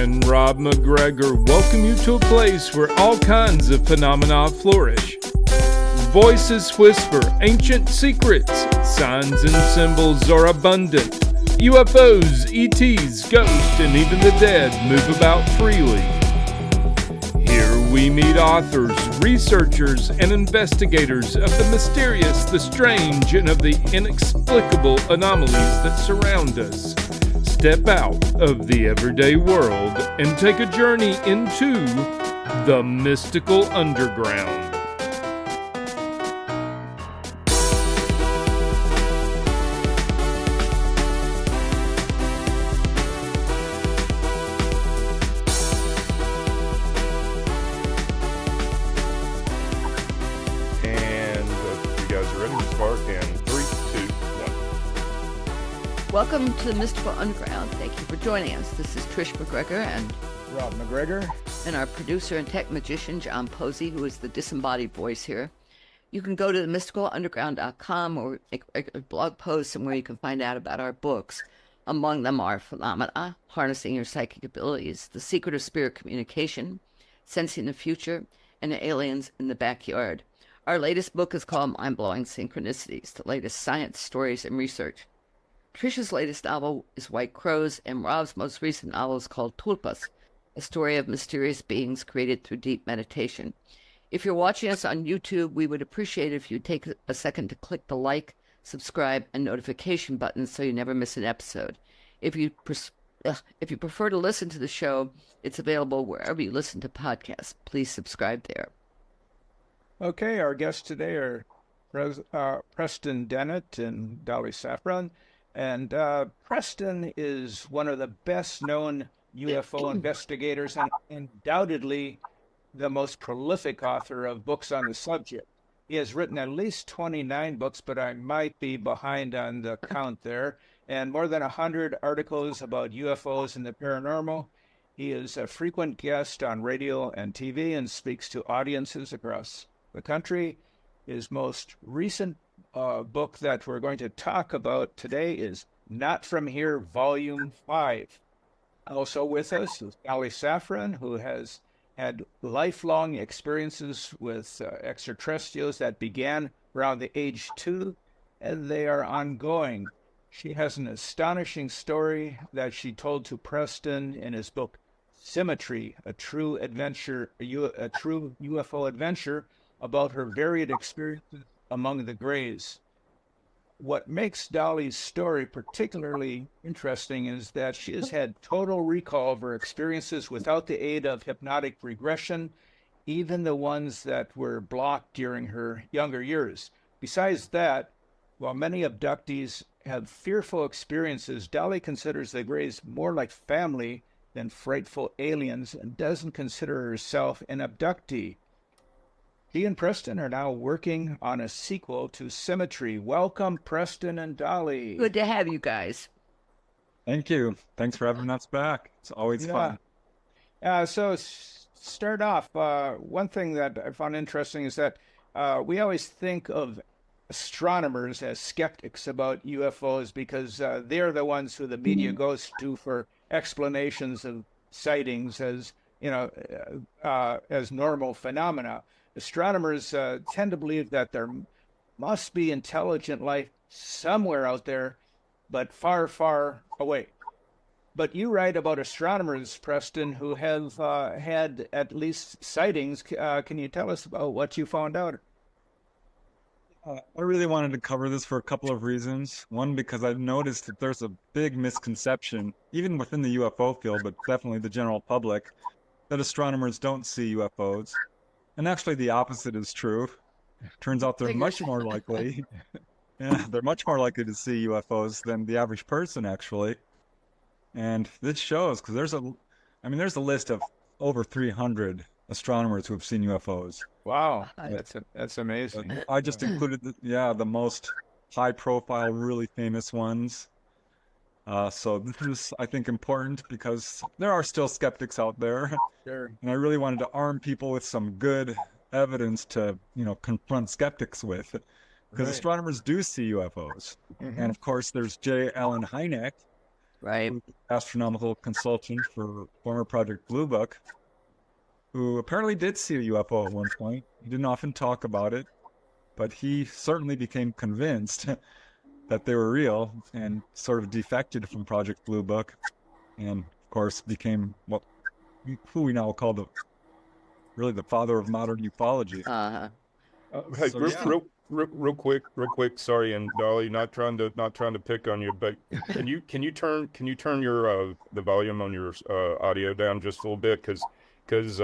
and Rob McGregor welcome you to a place where all kinds of phenomena flourish. Voices whisper ancient secrets, signs and symbols are abundant. UFOs, ETs, ghosts, and even the dead move about freely. Here we meet authors, researchers, and investigators of the mysterious, the strange, and of the inexplicable anomalies that surround us. Step out of the everyday world and take a journey into the mystical underground. Welcome to the Mystical Underground. Thank you for joining us. This is Trish McGregor and Rob McGregor, and our producer and tech magician, John Posey, who is the disembodied voice here. You can go to themysticalunderground.com or make regular blog posts and where you can find out about our books. Among them are Phenomena, Harnessing Your Psychic Abilities, The Secret of Spirit Communication, Sensing the Future, and Aliens in the Backyard. Our latest book is called Mind-Blowing Synchronicities, the latest science, stories, and research. Trish's latest novel is White Crows, and Rob's most recent novel is called Tulpas, a story of mysterious beings created through deep meditation. If you're watching us on YouTube, we would appreciate it if you take a second to click the like, subscribe, and notification buttons so you never miss an episode. If you prefer to listen to the show, it's available wherever you listen to podcasts. Please subscribe there. Okay, our guests today are Preston Dennett and Dolly Safran. And Preston is one of the best-known UFO investigators and undoubtedly the most prolific author of books on the subject. He has written at least 29 books, but I might be behind on the count there, and more than 100 articles about UFOs and the paranormal. He is a frequent guest on radio and TV and speaks to audiences across the country. His most recent book that we're going to talk about today is Not From Here, Volume 5. Also with us is Dolly Safran, who has had lifelong experiences with extraterrestrials that began around the age 2, and they are ongoing. She has an astonishing story that she told to Preston in his book SYMMETRY, a true UFO adventure about her varied experiences among the Greys. What makes Dolly's story particularly interesting is that she has had total recall of her experiences without the aid of hypnotic regression, even the ones that were blocked during her younger years. Besides that, while many abductees have fearful experiences, Dolly considers the Greys more like family than frightful aliens and doesn't consider herself an abductee. He and Preston are now working on a sequel to SYMMETRY. Welcome, Preston and Dolly. Good to have you guys. Thank you. Thanks for having us back. It's always fun. So start off, one thing that I found interesting is that we always think of astronomers as skeptics about UFOs because they're the ones who the media goes to for explanations of sightings as, as normal phenomena. Astronomers tend to believe that there must be intelligent life somewhere out there, but far, far away. But you write about astronomers, Preston, who have had at least sightings. Can you tell us about what you found out? I really wanted to cover this for a couple of reasons. One, because I've noticed that there's a big misconception, even within the UFO field, but definitely the general public, that astronomers don't see UFOs. And actually the opposite is true. Turns out they're much more likely. They're much more likely to see UFOs than the average person, actually. And this shows, because there's a list of over 300 astronomers who have seen UFOs. Wow, that's amazing. I just included the most high-profile, really famous ones. So this is, I think, important because there are still skeptics out there. Sure. And I really wanted to arm people with some good evidence to, confront skeptics with. Because astronomers do see UFOs. Mm-hmm. And of course, there's J. Allen Hynek, Right. astronomical consultant for former Project Blue Book, who apparently did see a UFO at one point. He didn't often talk about it, but he certainly became convinced that they were real and sort of defected from Project Blue Book, and of course became who we now call the father of modern ufology. Uh-huh. Hey, So, real, yeah. real quick. Sorry, and Dolly, not trying to pick on you, but can you turn your the volume on your audio down just a little bit, because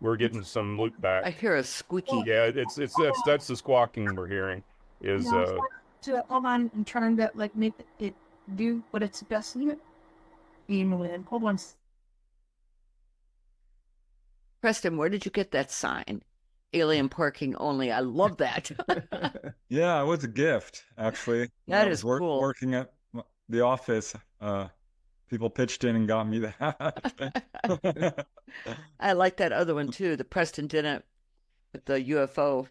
we're getting some loop back. I hear a squeaky. Yeah, that's the squawking we're hearing. Is To hold on and trying to like make it do what it's supposed to do. Hold on. Preston, where did you get that sign? Alien parking only. I love that. Yeah, it was a gift, actually. That I is was cool. working at the office. People pitched in and got me that. I like that other one too, the Preston Dennett with the UFO.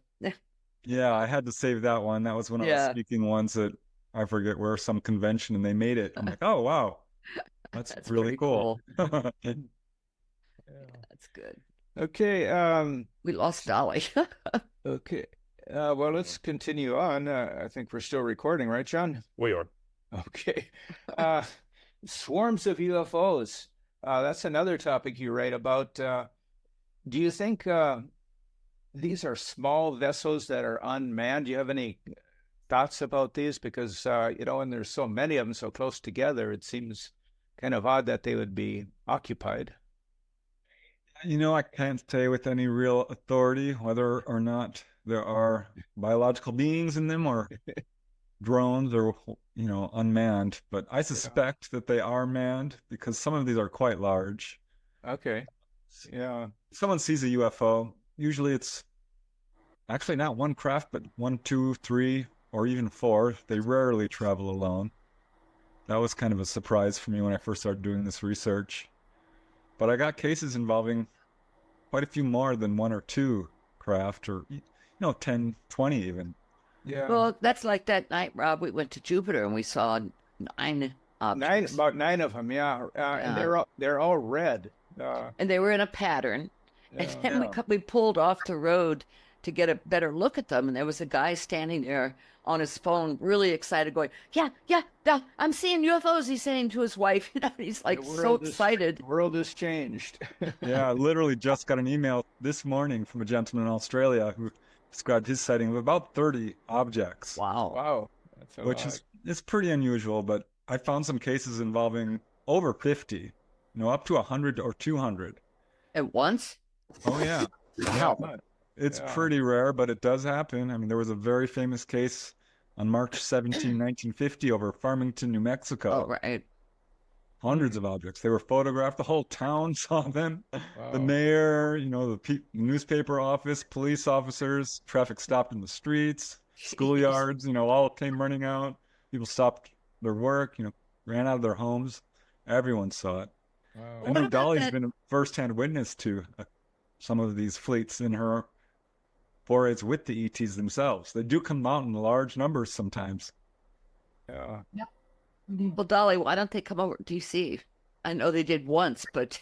Yeah, I had to save that one. That was when I was Yeah. speaking once at, I forget where, some convention, and they made it. I'm like, oh, wow. That's really pretty cool. That's good. Okay. We lost Dolly. Okay. Well, let's continue on. I think we're still recording, right, John? we are. Okay. Swarms of UFOs. That's another topic you write about. Do you think these are small vessels that are unmanned? Do you have any thoughts about these? Because, and there's so many of them so close together, it seems kind of odd that they would be occupied. I can't say with any real authority whether or not there are biological beings in them or drones or, unmanned, but I suspect that they are manned because some of these are quite large. Okay. Yeah. If someone sees a UFO, usually it's actually not one craft, but 1, 2, 3, or even 4. They rarely travel alone. That was kind of a surprise for me when I first started doing this research. But I got cases involving quite a few more than 1 or 2 craft, or 10, 20 even. Yeah. Well, that's like that night, Rob, we went to Jupiter and we saw 9 objects. About 9 of them, yeah. And they're all red. And they were in a pattern. And Yeah. then we pulled off the road to get a better look at them. And there was a guy standing there on his phone, really excited, going, yeah, I'm seeing UFOs, he's saying to his wife. He's like so excited. The world has changed. Yeah, I literally just got an email this morning from a gentleman in Australia who described his sighting of about 30 objects. Wow. Wow. That's a Which lot. is pretty unusual, but I found some cases involving over 50, up to 100 or 200. At once? Oh, yeah. Wow. It's Yeah. pretty rare, but it does happen. I mean, there was a very famous case on March 17, 1950 over Farmington, New Mexico. Oh, right. Hundreds of objects. They were photographed. The whole town saw them. The Wow. mayor, the newspaper office, police officers, traffic stopped in the streets, schoolyards, all came running out. People stopped their work, ran out of their homes. Everyone saw it. Wow. I What know about Dolly's that- been a first-hand witness to some of these fleets in her forays with the ETs themselves. They do come out in large numbers sometimes. Yeah. Well, Dolly, why don't they come over to DC? I know they did once, but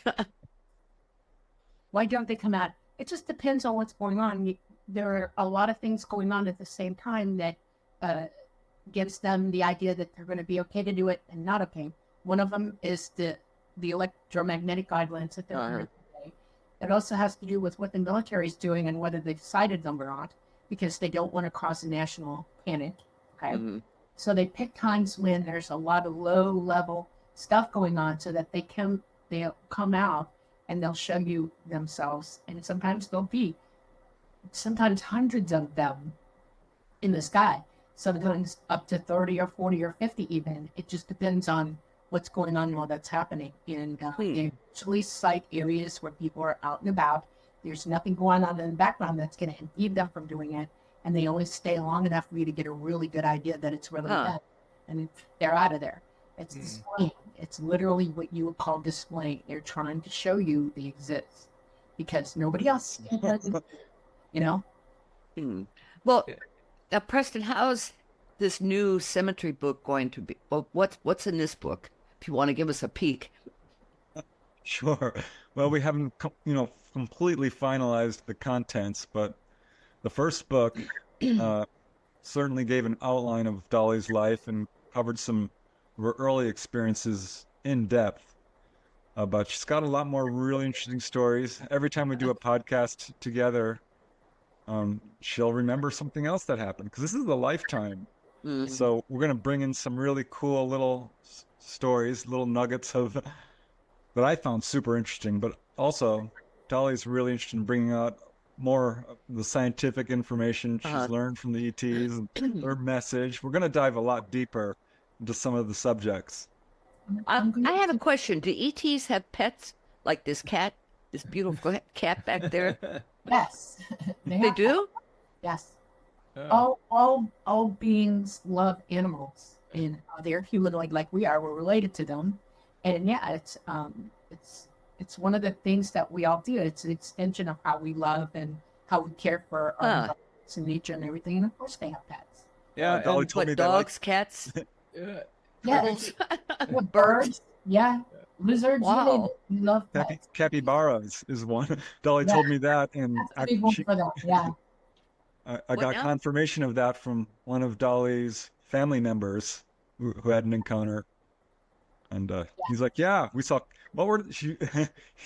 Why don't they come out? It just depends on what's going on. There are a lot of things going on at the same time that gives them the idea that they're going to be okay to do it and not okay. One of them is the electromagnetic guidelines that they're Uh-huh. today. It also has to do with what the military is doing and whether they've cited them or not, because they don't want to cause a national panic. Okay. Mhm. So they pick times when there's a lot of low level stuff going on so that they'll come out and they'll show you themselves. And sometimes sometimes hundreds of them in the sky, sometimes up to 30 or 40 or 50 even. It just depends on what's going on while that's happening. And they usually cite areas where people are out and about. There's nothing going on in the background that's going to impede them from doing it. And they only stay long enough for you to get a really good idea that it's really them. And they're out of there. It's displaying. It's literally what you would call displaying. They're trying to show you they exist because nobody else does it, Well, Preston, how's this new SYMMETRY book going to be? Well, what's in this book? if you want to give us a peek. Sure. Well, we haven't, completely finalized the contents, but the first book certainly gave an outline of Dolly's life and covered some of her early experiences in depth. But she's got a lot more really interesting stories. Every time we do a podcast together, she'll remember something else that happened, because this is a lifetime. Mm. So we're going to bring in some really cool little stories, little nuggets of that I found super interesting. But also, Dolly's really interested in bringing out more of the scientific information she's learned from the ETs and their message. We're going to dive a lot deeper into some of the subjects. I have a question. Do ETs have pets like this cat, this beautiful cat back there? Yes. They do? Yes. Oh. All beings love animals, and they're humanoid like we are. We're related to them, and yeah, it's one of the things that we all do. It's an extension of how we love and how we care for our environments and nature and everything. And of course, they have pets. Yeah, Dolly and told me What, that, dogs, cats, yeah, Yeah, turtles? birds. Yeah, lizards. Wow. They love pets. capybara is one. Dolly Yeah. told me that, and That's a big one for them. Yeah. I What got now? confirmation of that from one of Dolly's family members who had an encounter. And he's like, yeah, we saw, what were, he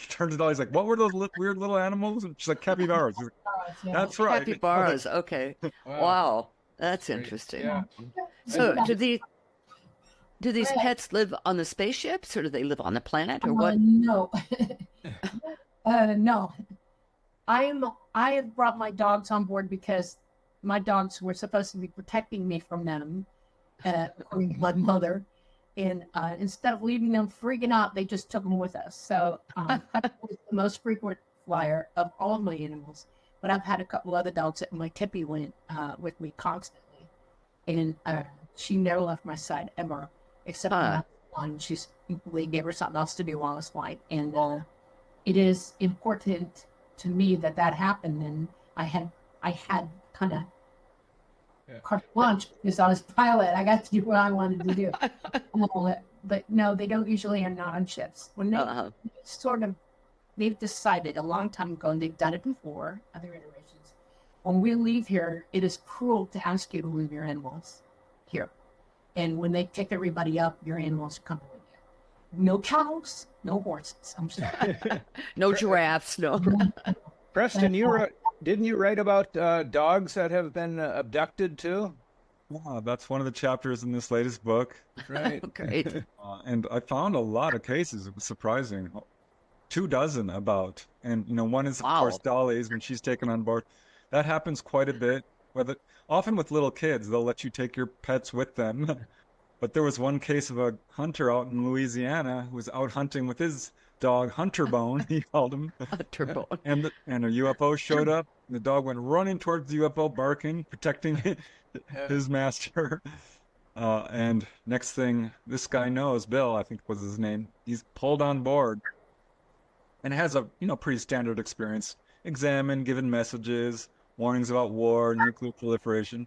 turned to Dolly, he's like, what were those weird little animals? And she's like, capybaras. He's like, Yeah. that's right. Capybaras. Okay. Wow. That's Great. interesting. Yeah. So do these pets live on the spaceships, or do they live on the planet, or what? No. No. I have brought my dogs on board because my dogs were supposed to be protecting me from them, blood mother. And instead of leaving them freaking out, they just took them with us. So I was the most frequent flyer of all of my animals. But I've had a couple other dogs that my Tippy went with me constantly. And she never left my side ever, except when I was flying. They gave her something else to do while I was flying. And it is important to me that happened. And I had kind of carte blanche because I was pilot. I got to do what I wanted to do. But no, they don't usually are not on ships. When they they've decided a long time ago, and they've done it before, other iterations. When we leave here, it is cruel to ask you to leave your animals here. And when they pick everybody up, your animals come with you. No cows, no horses. I'm sorry. No giraffes, no. Preston, didn't you write about dogs that have been abducted too? Yeah, that's one of the chapters in this latest book. Right. Great. And I found a lot of cases. It was surprising. 24 about. And, one is, of course, Dolly's when she's taken on board. That happens quite a bit. Often with little kids, they'll let you take your pets with them. But there was one case of a hunter out in Louisiana who was out hunting with his dog, Hunterbone, he called him. Hunterbone. And a UFO showed up. And the dog went running towards the UFO, barking, protecting his master. And next thing this guy knows, Bill, I think was his name, he's pulled on board and has a pretty standard experience. Examined, given messages, warnings about war, nuclear proliferation.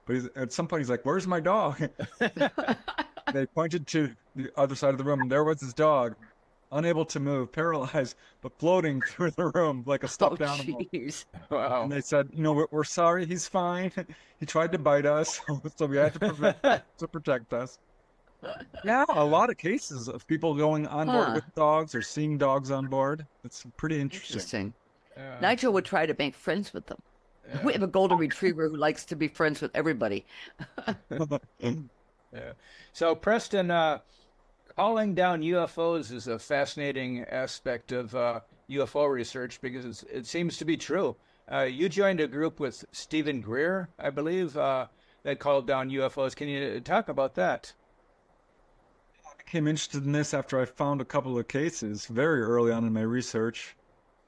But at some point he's like, "Where's my dog?" They pointed to the other side of the room, and there was his dog, unable to move, paralyzed, but floating through the room like a stuffed animal. Jeez. Wow. And they said, we're sorry, he's fine. He tried to bite us, so we had to protect us. Yeah, a lot of cases of people going on board with dogs or seeing dogs on board. It's pretty interesting. Yeah. Nigel would try to make friends with them. Yeah. We have a golden retriever who likes to be friends with everybody. Yeah. So, Preston, calling down UFOs is a fascinating aspect of UFO research because it seems to be true. You joined a group with Stephen Greer, I believe, that called down UFOs. Can you talk about that? I became interested in this after I found a couple of cases very early on in my research.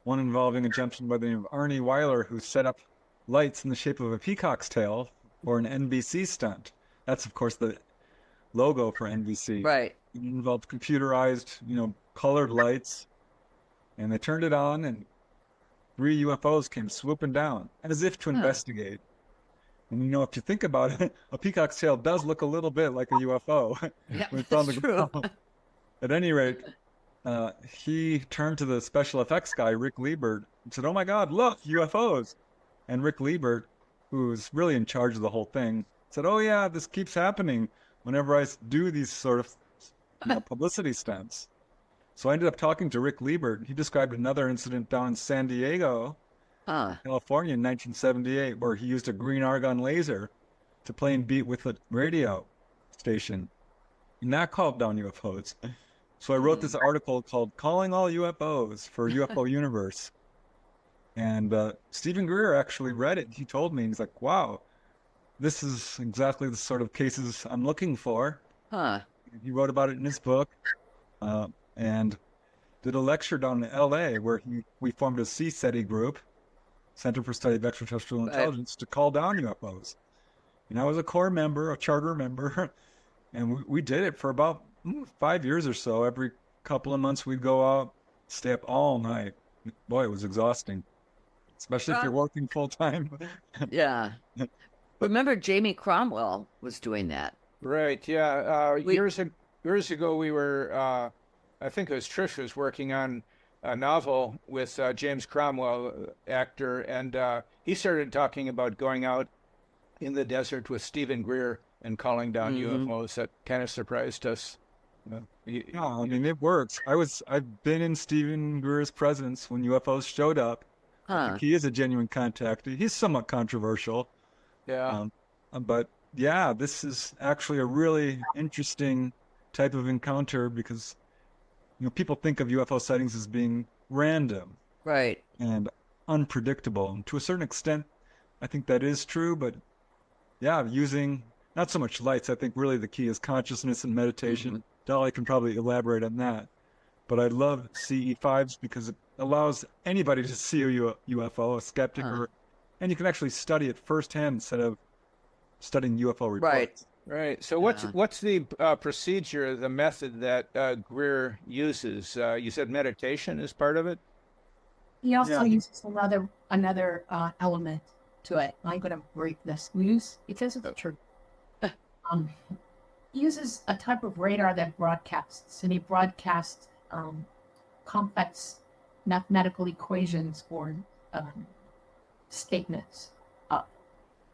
One involving a gentleman by the name of Arnie Weiler who set up lights in the shape of a peacock's tail for an NBC stunt. That's, of course, the logo for NBC. Right. It involved computerized, colored lights. And they turned it on, and 3 UFOs came swooping down, as if to investigate. And, if you think about it, a peacock's tail does look a little bit like a UFO. Yeah, when it's on the that's true. ground. At any rate, he turned to the special effects guy, Rick Liebert, and said, "Oh my God, look, UFOs!" And Rick Liebert, who's really in charge of the whole thing, said, "Oh yeah, this keeps happening whenever I do these sort of publicity stunts." So I ended up talking to Rick Liebert. He described another incident down in San Diego, California in 1978, where he used a green argon laser to play and beat with a radio station. And that called down UFOs. So I wrote this article called "Calling All UFOs" for UFO Universe. And Stephen Greer actually read it. He told me, he's like, "Wow, this is exactly the sort of cases I'm looking for." He wrote about it in his book and did a lecture down in LA where we formed a CSETI group, Center for Study of Extraterrestrial Intelligence, to call down UFOs. And I was a core member, a charter member, and we did it for about 5 years or so. Every couple of months we'd go out, stay up all night. Boy, it was exhausting, especially if you're working full time. Yeah. Remember Jamie Cromwell was doing that. Right, yeah. Years ago, we were, I think it was Trish was working on a novel with James Cromwell, actor, and he started talking about going out in the desert with Stephen Greer and calling down UFOs. That kind of surprised us. Yeah, I mean, it works. I've been in Stephen Greer's presence when UFOs showed up. I think he is a genuine contactee. He's somewhat controversial. Yeah. But yeah, this is actually a really interesting type of encounter because, people think of UFO sightings as being random. Right. And unpredictable. And to a certain extent, I think that is true, but yeah, using not so much lights. I think really the key is consciousness and meditation. Dolly can probably elaborate on that. But I love CE5s because it allows anybody to see a UFO, a skeptic, and you can actually study it firsthand instead of studying UFO reports. Right. So what's the procedure, the method that Greer uses? You said meditation is part of it? He also uses another element to it. I'm going to break this news because it's true. He uses a type of radar that broadcasts, and he broadcasts complex mathematical equations or statements up,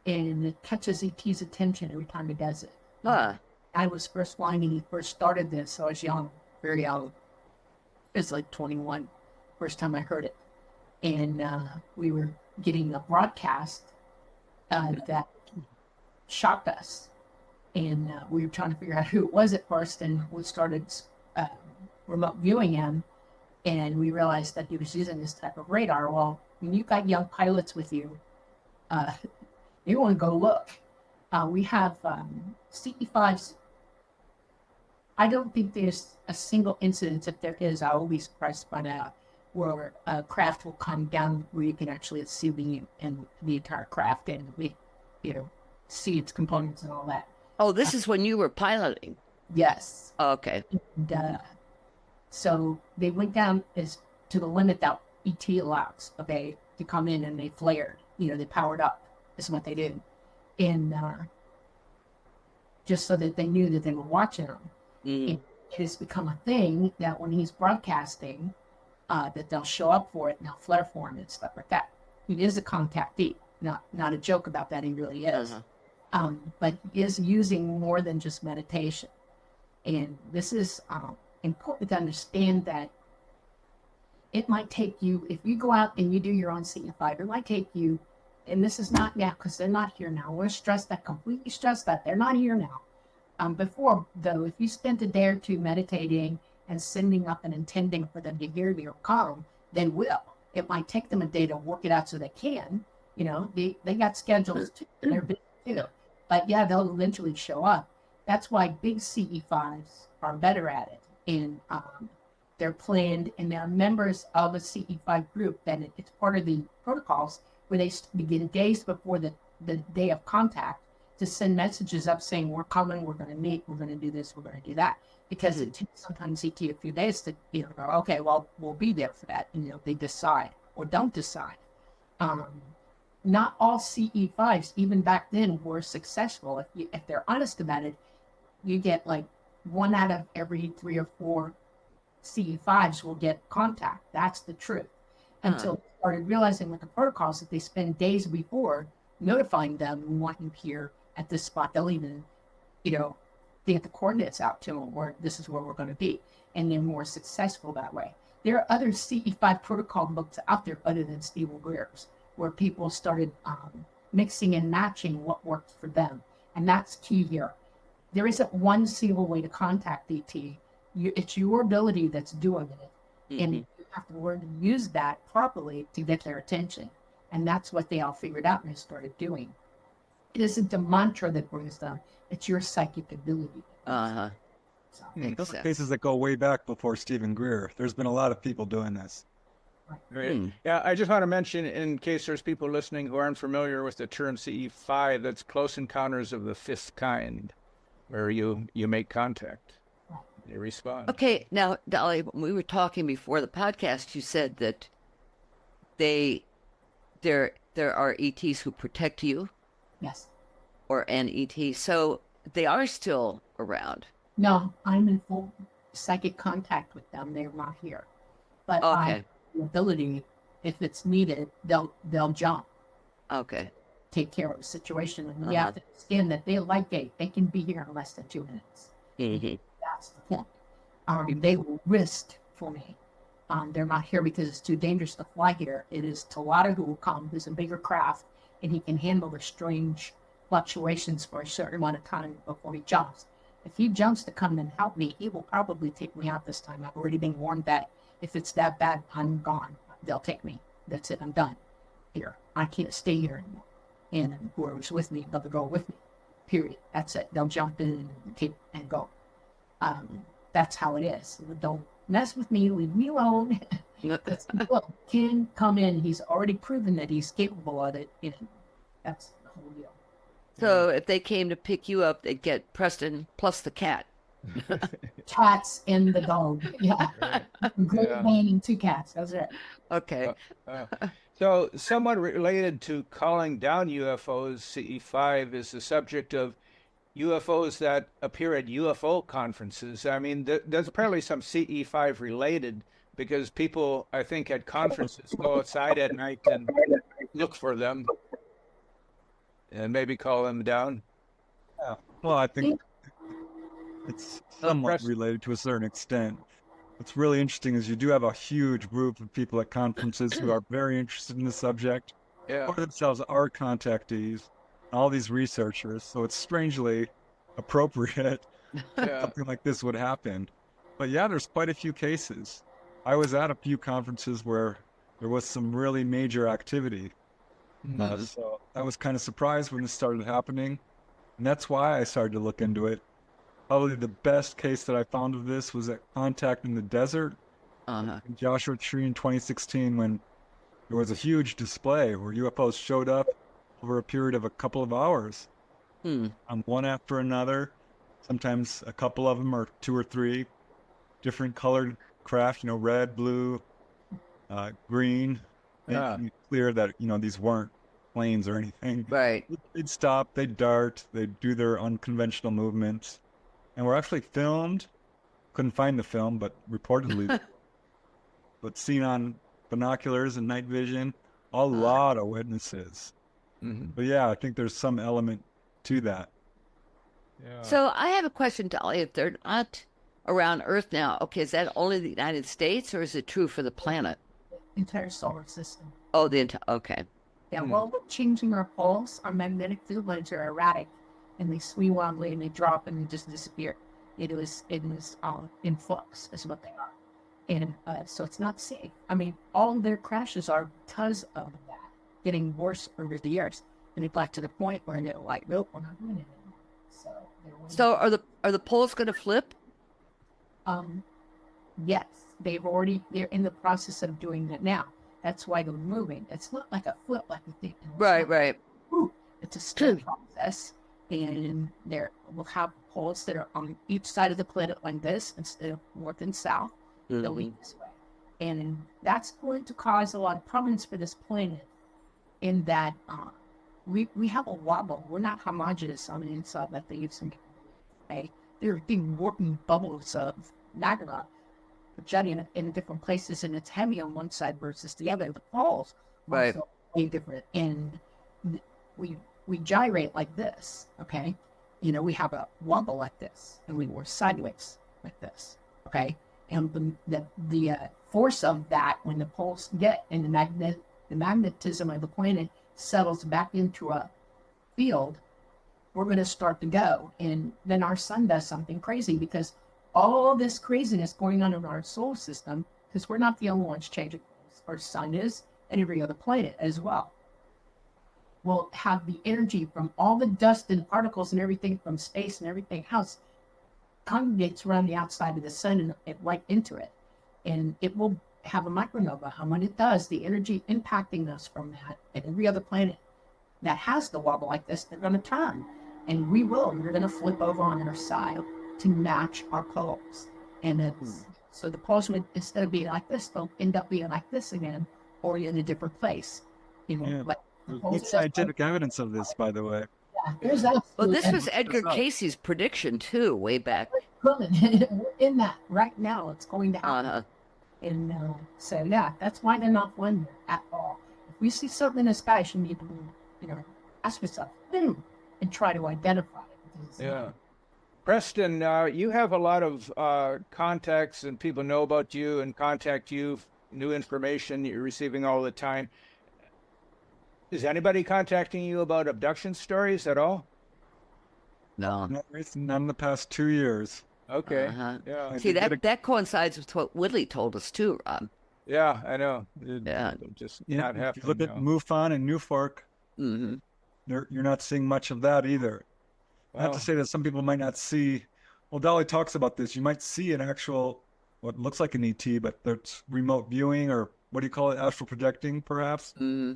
and it catches ET's attention every time he does it. I was first flying when he first started this, so I was young, very young. It's like 21, first time I heard it. And we were getting a broadcast that shocked us. And we were trying to figure out who it was at first, and we started remote viewing him, and we realized that he was using this type of radar. Well, when you've got young pilots with you, you want to go look. We have CE5s. I don't think there's a single incident. If there is, I will be surprised to find out, where a craft will come down where you can actually see the entire craft and see its components and all that. Oh, this is when you were piloting. Yes. Oh, okay. And, so they went down to the limit that ET allows, okay, to come in, and they flared. They powered up. Is what they did, and just so that they knew that they were watching them. It has become a thing that when he's broadcasting, that they'll show up for it and they'll flare for him and stuff like that. He is a contactee, not a joke about that. He really is. But he is using more than just meditation, and this is important to understand that it might take you, if you go out and you do your own CE5, it might take you. And this is not now because they're not here now. We're completely stressed that they're not here now. Before, though, if you spent a day or two meditating and sending up and intending for them to hear your calm, they will. It might take them a day to work it out so they can. They got schedules too. They're busy too. But yeah, they'll eventually show up. That's why big CE5s are better at it. And they're planned, and they're members of a CE5 group. That it's part of the protocols where they begin days before the day of contact to send messages up saying, we're coming, we're going to meet, we're going to do this, we're going to do that. Because it takes sometimes ET a few days to, go, okay, well, we'll be there for that. And, they decide or don't decide. Not all CE5s, even back then, were successful. If they're honest about it, you get like 1 out of every 3 or 4 CE5s will get contact. That's the truth. Until they started realizing with the protocols that they spend days before notifying them and wanting to hear at this spot. They'll even, they get the coordinates out to them, or this is where we're going to be. And they're more successful that way. There are other CE5 protocol books out there other than Stephen Greer's, where people started mixing and matching what works for them. And that's key here. There isn't one single way to contact ET. It's your ability that's doing it. And you have to learn to use that properly to get their attention. And that's what they all figured out and they started doing. It isn't a mantra that brings them. It's your psychic ability. Uh-huh. So, Those are cases that go way back before Stephen Greer. There's been a lot of people doing this. Right. Yeah, I just want to mention, in case there's people listening who aren't familiar with the term CE5, that's close encounters of the fifth kind, where you make contact. They respond. Okay, now, Dolly, when we were talking before the podcast, you said that there are ETs who protect you, yes. or an ET, so they are still around. No, I'm in full psychic contact with them. They're not here. But I Okay. have the ability, if it's needed, they'll jump, Okay. take care of the situation. And we have to understand that they like it. They can be here in less than 2 minutes. That's the point. They will risk for me. They're not here because it's too dangerous to fly here. It is Talata who will come, who's a bigger craft, and he can handle the strange fluctuations for a certain amount of time before he jumps. If he jumps to come and help me, he will probably take me out this time. I've already been warned that if it's that bad, I'm gone. They'll take me. That's it. I'm done here. I can't stay here anymore. And whoever's with me, they'll go with me. Period. That's it. They'll jump in and take and go. That's how it is. Don't mess with me. Leave me alone. Look, can come in. He's already proven that he's capable of it. That's the whole deal. So if they came to pick you up, they'd get Preston plus the cat. Cats and the dog. Yeah. Great Dane and 2 cats. That's it. Okay. So somewhat related to calling down UFOs, CE5 is the subject of UFOs that appear at UFO conferences. I mean, there's apparently some CE5 related, because people, I think, at conferences go outside at night and look for them and maybe call them down. Yeah. Well, I think it's somewhat Preston. related to a certain extent. What's really interesting is you do have a huge group of people at conferences who are very interested in the subject, Yeah. or themselves are contactees, all these researchers. So it's strangely appropriate Yeah. something like this would happen. But yeah, there's quite a few cases. I was at a few conferences where there was some really major activity. So I was kind of surprised when this started happening. And that's why I started to look into it. Probably the best case that I found of this was at Contact in the Desert in Joshua Tree in 2016, when there was a huge display where UFOs showed up over a period of a couple of hours, one after another. Sometimes a couple of them, or 2 or 3 different colored craft, red, blue, green. Yeah. Making it clear that, these weren't planes or anything. Right. They'd stop, they'd dart, they'd do their unconventional movements. And were actually filmed. Couldn't find the film, but reportedly, but seen on binoculars and night vision. A lot of witnesses. But yeah, I think there's some element to that. Yeah. So I have a question, Dolly. If they're not around Earth now, okay, is that only the United States, or is it true for the planet? Entire solar system. Oh, the entire. Okay. Yeah, well, we're changing our poles. Our magnetic field lines are erratic, and they swing wildly, and they drop, and they just disappear. It is in flux, is what they are. And so it's not safe. I mean, all their crashes are because of that, getting worse over the years. And it got to the point where they're like, nope, we're not doing it anymore. So are the poles going to flip? Yes, they're in the process of doing that now. That's why they're moving. It's not like a flip like you think. Right. It's a slow process, and we'll have poles that are on each side of the planet like this instead of north and south. They'll be this way, and that's going to cause a lot of problems for this planet. In that we have a wobble. We're not homogeneous on the inside like they used to be. Okay? There are big warping bubbles of magma jetting in different places, and it's heavy on one side versus the other. The poles Right. also way different, and we gyrate like this. Okay, you know, we have a wobble like this, and we were sideways like this. Okay, and the force of that, when the poles get and the magnetism of the planet settles back into a field, we're going to start to go. And then our sun does something crazy, because all this craziness going on in our solar system, because we're not the only ones changing things. Our sun is, and every other planet as well, will have the energy from all the dust and particles and everything from space and everything else congregates around the outside of the sun and right into it. And it will have a micronova. And when it does, the energy impacting us from that and every other planet that has the wobble like this, they're going to turn. And we're going to flip over on our side to match our poles. And it's, so the poles would, instead of being like this, they'll end up being like this again, or in a different place. You know, Yeah. like There's good scientific evidence of this, by the way. yeah, there's absolute Well, this was evidence. Edgar Casey's prediction too, way back. We're in that right now. It's going to happen. Uh, And so, yeah, that's why they're not one at all. If we see something in the sky, you need to, you know, ask yourself, and try to identify it. Because, Yeah. Preston, you have a lot of contacts, and people know about you and contact you, new information you're receiving all the time. Is anybody contacting you about abduction stories at all? no. Not in the past 2 years. Okay. Uh-huh. Yeah. I See, did get that coincides with what Woodley told us too, Rob. Yeah, I know. Yeah. Just Yeah, not if you happening look at now. MUFON and Newfork, Hmm. you're not seeing much of that either. I have Wow. to say that some people might not see. Well, Dolly talks about this. You might see an actual, what looks like an ET, but that's remote viewing, or what do you call it? Astral projecting, perhaps. Hmm.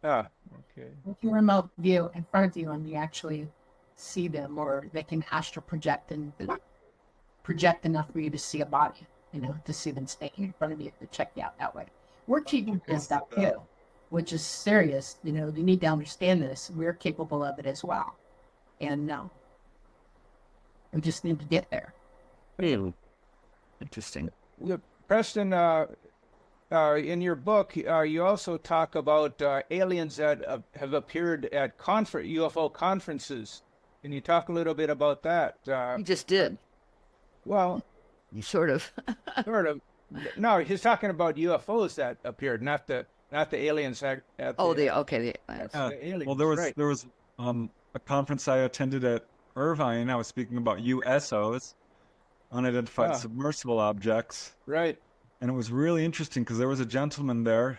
Ah, okay. If you remote view in front of you and you actually see them, or they can astral project and project enough for you to see a body, you know, to see them standing in front of you to check you out that way. We're capable of stuff too, which is serious. You know, you need to understand this. We're capable of it as well. And we just need to get there. Interesting. Yeah, Preston, in your book, you also talk about aliens that have appeared at UFO conferences. Can you talk a little bit about that? He just did. Well, You sort of. sort of. No, he's talking about UFOs that appeared, not the aliens at Oh, the okay. the aliens. Well, there was right. a conference I attended at Irvine. I was speaking about USOs, unidentified Ah. submersible objects. Right. And it was really interesting because there was a gentleman there,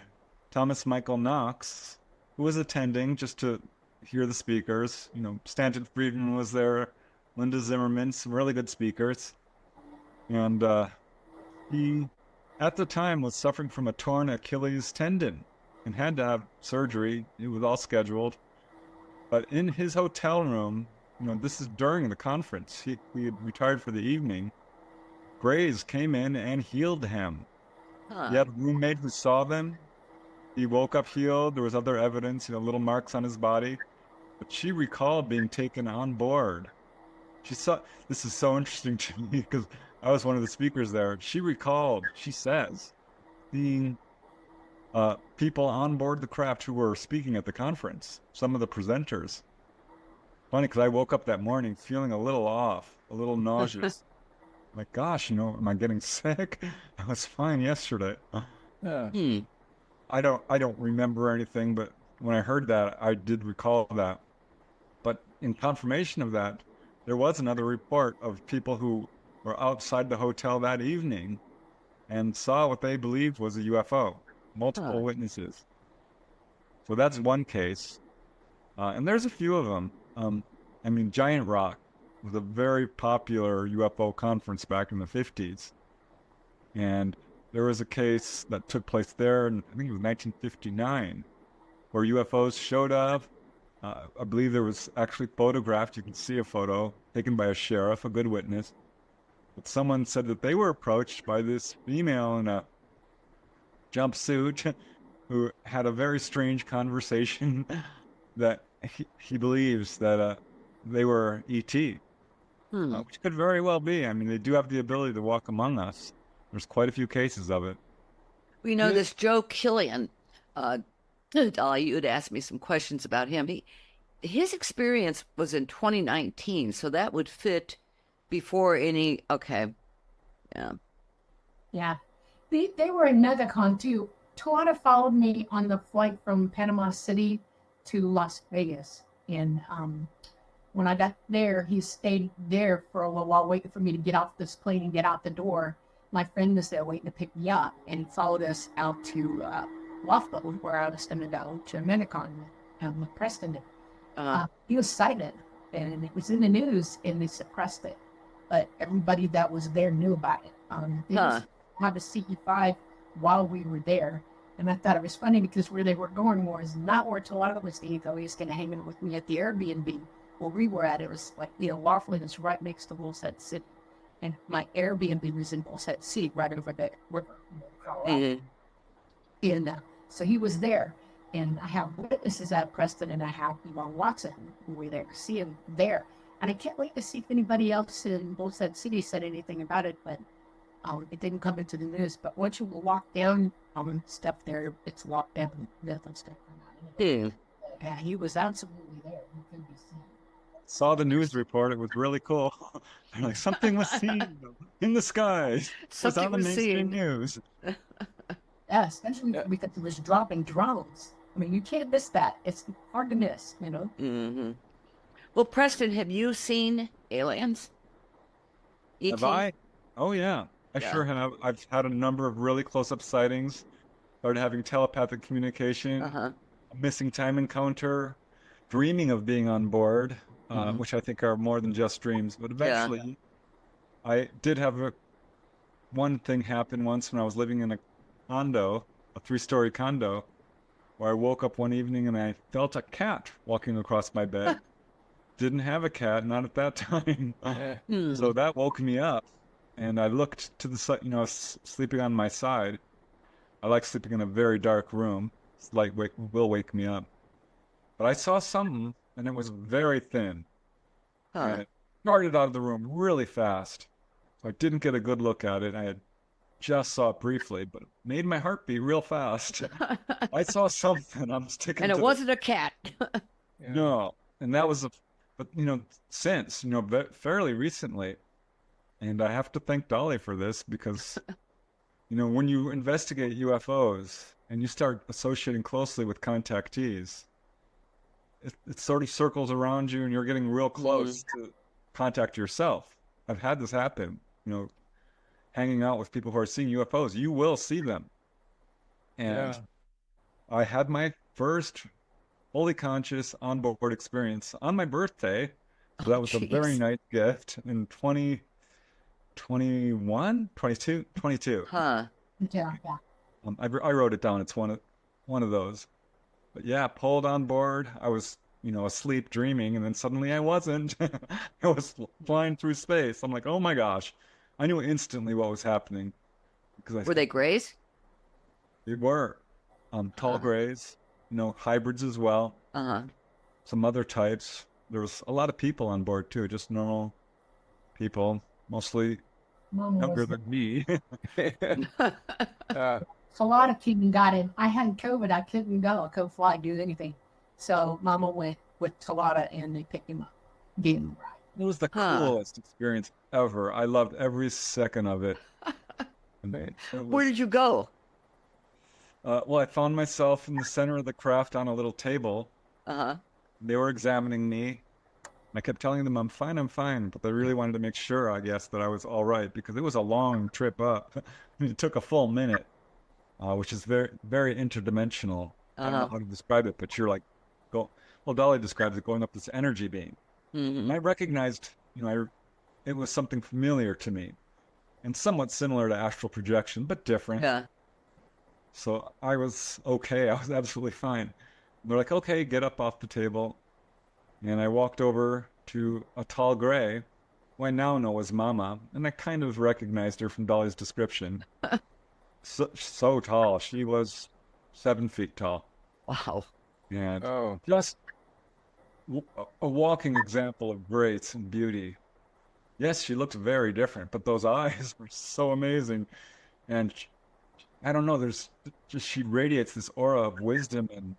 Thomas Michael Knox, who was attending just to hear the speakers. You know, Stanton Friedman was there, Linda Zimmerman, some really good speakers. And he, at the time, was suffering from a torn Achilles tendon and had to have surgery. It was all scheduled. But in his hotel room, you know, this is during the conference, he had retired for the evening. Grays came in and healed him. Huh. He had a roommate who saw them. He woke up healed. There was other evidence, you know, little marks on his body. But she recalled being taken on board. She saw, this is so interesting to me because I was one of the speakers there. She recalled, she says, being people on board the craft who were speaking at the conference, some of the presenters. Funny, because I woke up that morning feeling a little off, a little nauseous. Like, gosh, you know, am I getting sick? I was fine yesterday. Yeah. Hmm. I don't remember anything, but when I heard that, I did recall that. But in confirmation of that, there was another report of people who were outside the hotel that evening and saw what they believed was a UFO. Multiple Huh. witnesses. So that's one case. And there's a few of them. I mean, Giant Rock was a very popular UFO conference back in the 50s. And there was a case that took place there in, I think it was 1959, where UFOs showed up. I believe there was actually photographed. You can see a photo taken by a sheriff, a good witness. But someone said that they were approached by this female in a jumpsuit who had a very strange conversation that he believes that they were ET, Hmm. which could very well be. I mean, they do have the ability to walk among us. There's quite a few cases of it. We know this Joe Killian. Dolly, you had asked me some questions about him. His experience was in 2019, so that would fit before any. Okay, yeah. Yeah. They were another con too. Tawada followed me on the flight from Panama City to Las Vegas. And when I got there, he stayed there for a little while, waiting for me to get off this plane and get out the door. My friend was there waiting to pick me up, and he followed us out to Waffle, where I was going to go to Minicon with Preston. He was sighted, and it was in the news, and they suppressed it. But everybody that was there knew about it. They just had a CE5 while we were there. And I thought it was funny because where they were going was not where Tawada was staying, though. He was going to hang in with me at the Airbnb. Where we were at, it was like, Laughlin is right next to Bullset City. And my Airbnb was in Bullset City, right over the river. And so he was there. And I have witnesses at Preston, and I have Yvonne Watson, who were there, see him there. And I can't wait to see if anybody else in Bullset City said anything about it, but it didn't come into the news. But once you walk down step there, it's locked down. Nothing stepping out. Yeah, he was absolutely there. He could be seen. Saw the news report. It was really cool. They're like, something was seen in the sky. Something on the was mainstream seen. news. Yeah, especially because it was dropping drones. I mean, you can't miss that. It's hard to miss, Mm-hmm. Well, Preston, have you seen aliens? Have I? Oh, yeah. I sure have. I've had a number of really close-up sightings. Started having telepathic communication, a missing time encounter, dreaming of being on board, which I think are more than just dreams. But eventually, I did have one thing happen once when I was living in a condo, a 3-story condo, where I woke up one evening and I felt a cat walking across my bed. Didn't have a cat, not at that time. So that woke me up. And I looked to the side, I was sleeping on my side. I like sleeping in a very dark room. Light will wake me up. But I saw something, and it was very thin. And it darted out of the room really fast. So I didn't get a good look at it. I had just saw it briefly, but it made my heart beat real fast. I saw something. I'm sticking and to it wasn't a cat. No. And that was but since, fairly recently. And I have to thank Dolly for this because, when you investigate UFOs and you start associating closely with contactees, it sort of circles around you and you're getting real close to contact yourself. I've had this happen, hanging out with people who are seeing UFOs. You will see them. And I had my first fully conscious onboard experience on my birthday. So that was a very nice gift in 22. Yeah. I wrote it down. It's one of those. But yeah, pulled on board. I was, asleep dreaming, and then suddenly I wasn't. I was flying through space. I'm like, oh my gosh. I knew instantly what was happening. Were they grays? They were. Tall grays, hybrids as well. Some other types. There was a lot of people on board too, just normal people, mostly younger than me. So a lot of people got in. I had COVID. I couldn't go. I couldn't fly, do anything. So Mama went with Talata, and they picked him up, gave him a ride. It was the coolest experience ever. I loved every second of it. Where did you go? Well, I found myself in the center of the craft on a little table. They were examining me. I kept telling them, I'm fine. But they really wanted to make sure, I guess, that I was all right, because it was a long trip up. It took a full minute, which is very, very interdimensional. I don't know how to describe it, but you're like, Dolly describes it, going up this energy beam. And I recognized, it was something familiar to me and somewhat similar to astral projection, but different. Yeah. So I was okay. I was absolutely fine. They're like, okay, get up off the table. And I walked over to a tall gray, who I now know as Mama, and I kind of recognized her from Dolly's description. So tall. She was 7 feet tall. Wow. And just a walking example of grace and beauty. Yes, she looked very different, but those eyes were so amazing. and I don't know, she radiates this aura of wisdom and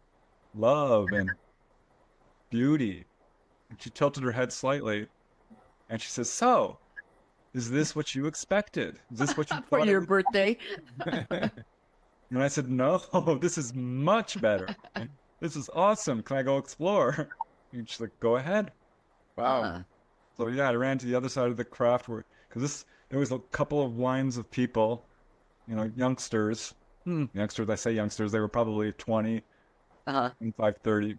love and beauty. And she tilted her head slightly, and she says, "So, is this what you expected? Is this what you For thought it your would-" birthday. And I said, "No, this is much better. This is awesome. Can I go explore?" And she's like, "Go ahead." Wow. Huh. So yeah, I ran to the other side of the craft because there was a couple of lines of people, youngsters. Youngsters, I say youngsters, they were probably 20, Uh-huh. 25, 30,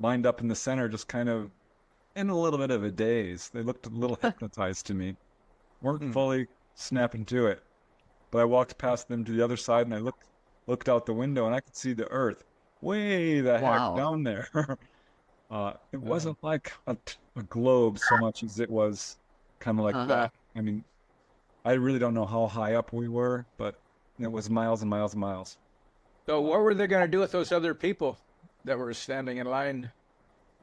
lined up in the center, just kind of in a little bit of a daze. They looked a little hypnotized to me. Weren't fully snapping to it. But I walked past them to the other side, and I looked out the window, and I could see the earth way the Wow. heck down there. It wasn't like a globe so much as it was kind of like that. I mean, I really don't know how high up we were, but it was miles and miles and miles. So what were they going to do with those other people that were standing in line?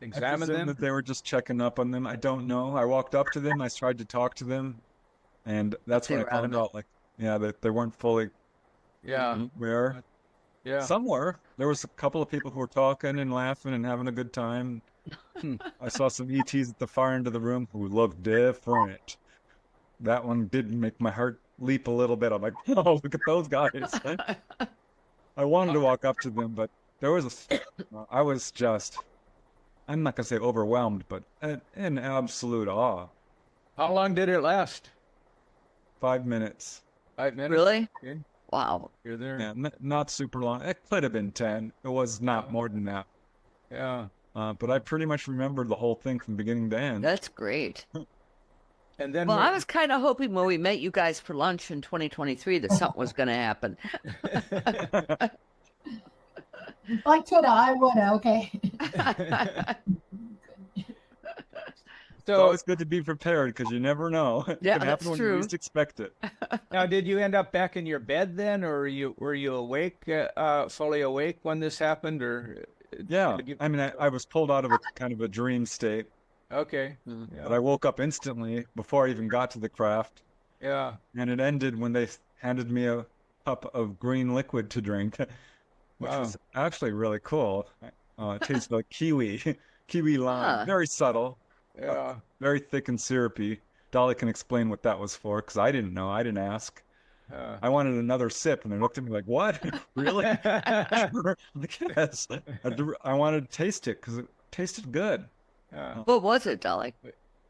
I Examine presume them? that they were just checking up on them. I don't know. I walked up to them. I tried to talk to them, and that's They when I were found adamant. out, that they weren't fully Yeah. aware. Yeah. Some were. There was a couple of people who were talking and laughing and having a good time. I saw some ETs at the far end of the room who looked different. That one did make my heart leap a little bit. I'm like, oh, look at those guys. I wanted to walk up to them, but I was just, I'm not going to say overwhelmed, but in absolute awe. How long did it last? 5 minutes. 5 minutes? Really? Okay. Wow. You're there. Yeah, not super long. It could have been 10. It was not more than that. Yeah. But I pretty much remembered the whole thing from beginning to end. That's great. And then Well, I was kind of hoping when we met you guys for lunch in 2023 that something was going to happen. If I could, I would. Okay. It's always good to be prepared because you never know. It Yeah, can that's happen when true. you least expect it. Now, did you end up back in your bed then, or were you awake, fully awake when this happened, or? Yeah, did you- I mean, I was pulled out of a kind of a dream state, Okay. but I woke up instantly before I even got to the craft, Yeah. and it ended when they handed me a cup of green liquid to drink, which Wow. was actually really cool. It tasted like kiwi lime, Huh. very subtle, Yeah. very thick and syrupy. Dolly can explain what that was for, because I didn't know. I didn't ask. I wanted another sip, and they looked at me like, "What? Really?" Sure. I'm like, yes. I wanted to taste it because it tasted good. Yeah. What was it, Dolly?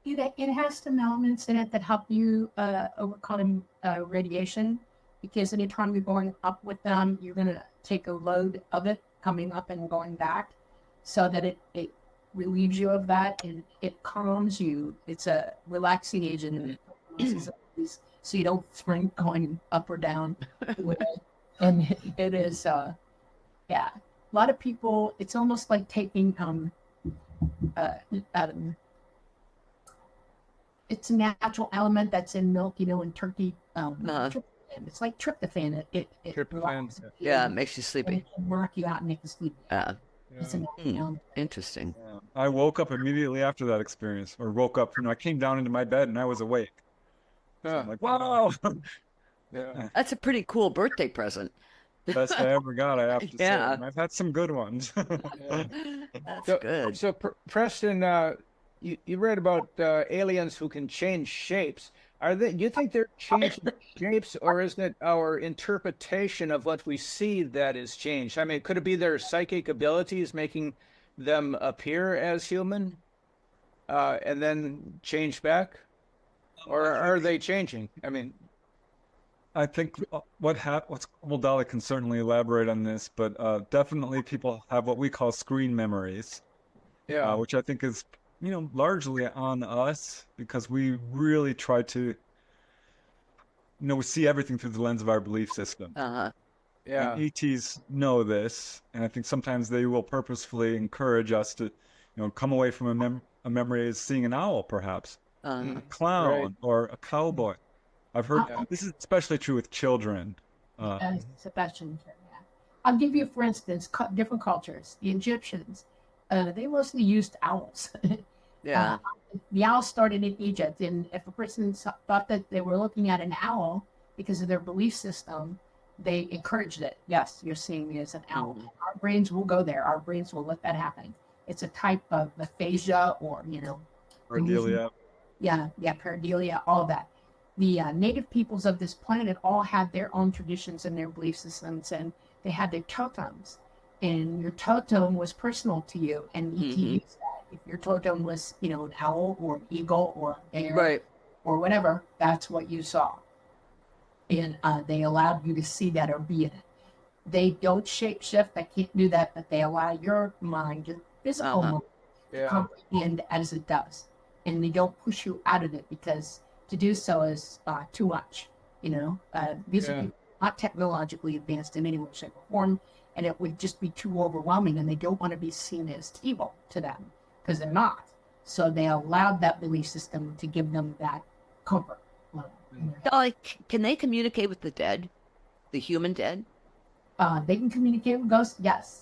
It has some elements in it that help you overcome radiation, because anytime you're going up with them, you're going to take a load of it coming up and going back, so that it relieves you of that, and it calms you. It's a relaxing agent, and it releases these, so you don't sprint going up or down with it. And it is, yeah. A lot of people, it's almost like taking it's a natural element that's in milk, in turkey. Tryptophan. It's like tryptophan. It Tryptophan, relaxes you, Yeah, it and makes you sleepy. it can work you out and make you sleep. It's a natural element. Interesting. Yeah. I woke up immediately after that experience, or woke up. I came down into my bed and I was awake. So Yeah. I'm like, wow, Yeah. That's a pretty cool birthday present. best I ever got. I have to say, Yeah. and I've had some good ones. That's So- good. So, Preston, you read about aliens who can change shapes. Do you think they're changing shapes, or is it our interpretation of what we see that is changed? I mean, could it be their psychic abilities making them appear as human, and then change back, or are they changing? I mean, I think well, Dolly can certainly elaborate on this, but definitely people have what we call screen memories, yeah, which I think is, largely on us because we really try to, we see everything through the lens of our belief system. Uh-huh. yeah, And ETs know this, and I think sometimes they will purposefully encourage us to, come away from a memory as seeing an owl, perhaps, Uh-huh. a clown, Right. or a cowboy. I've heard Yeah. this is especially true with children. Sebastian, yeah. I'll give you, for instance, different cultures. The Egyptians, they mostly used owls. Yeah. The owl started in Egypt, and if a person thought that they were looking at an owl, because of their belief system, they encouraged it. Yes, you're seeing me as an owl. Our brains will go there. Our brains will let that happen. It's a type of aphasia, or Cordelia. pareidolia, all of that. The native peoples of this planet all had their own traditions and their belief systems, and they had their totems. And your totem was personal to you, and ET used that. If your totem was, an owl or an eagle or a bear or whatever, that's what you saw. And they allowed you to see that or be in it. They don't shapeshift. They can't do that, but they allow your mind, your physical mind, to comprehend as it does. And they don't push you out of it, because to do so is too much. These are people not technologically advanced in any way, shape, or form, and it would just be too overwhelming, and they don't want to be seen as evil to them, because they're not. So they allowed that belief system to give them that comfort level. Dolly, can they communicate with the dead? The human dead? They can communicate with ghosts, yes.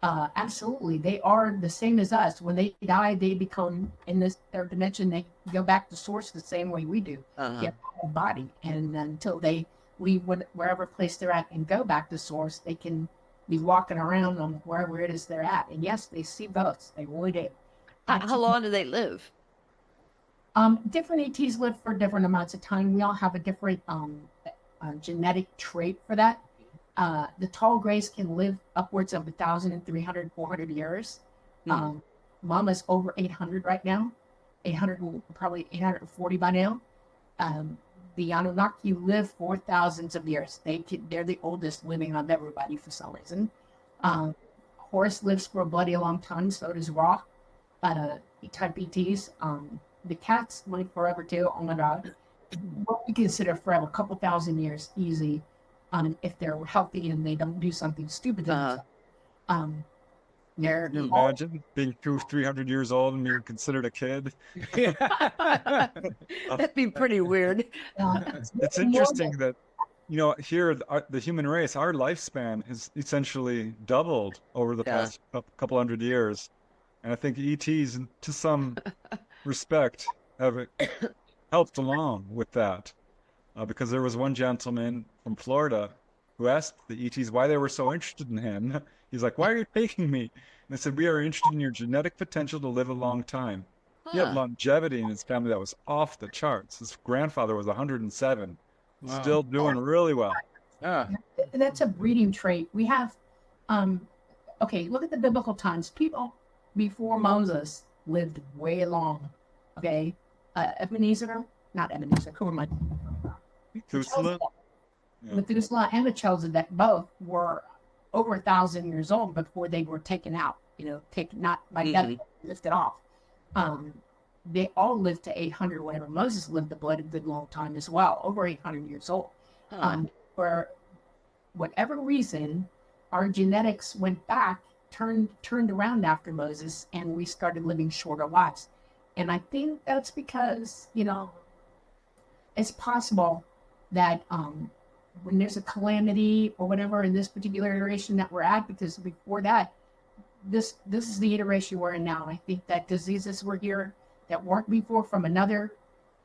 Absolutely. They are the same as us. When they die, they become, in their dimension, they go back to source the same way we do. Get a body. And until they leave wherever place they're at and go back to source, they can be walking around on wherever it is they're at. And yes, they see ghosts. They really do. How long do they live? Different ETs live for different amounts of time. We all have a different genetic trait for that. The tall grays can live upwards of 1,300, 400 years. Mama's over 800 right now. 800, probably 840 by now. The Anunnaki live for thousands of years. They're the oldest living of everybody for some reason. Horus lives for a bloody long time. So does Ra. Type ETs. The cats live forever too. Oh my God. What we consider forever, a couple thousand years, easy. If they're healthy and they don't do something stupid to themselves. Can you imagine being 300 years old and being considered a kid? That'd be pretty weird. It's interesting that, here, the human race, our lifespan has essentially doubled over the past couple hundred years. And I think ETs, to some respect, have helped along with that. Because there was one gentleman from Florida who asked the ETs why they were so interested in him. He's like, "Why are you taking me?" And they said, "We are interested in your genetic potential to live a long time." He had longevity in his family that was off the charts. His grandfather was 107, still doing really well. That's a breeding trait. We have, look at the biblical times. People before Moses lived way long. Okay, Ebenezer, who am I? Methuselah? Methuselah and Melchizedek both were over 1,000 years old before they were taken out. Not by death, lifted off. They all lived to 800. Whatever. Moses lived a good long time as well, over 800 years old. For whatever reason, our genetics went back, turned around after Moses, and we started living shorter lives. And I think that's because it's possible that when there's a calamity or whatever in this particular iteration that we're at, because before that, this is the iteration we're in now. I think that diseases were here that weren't before from another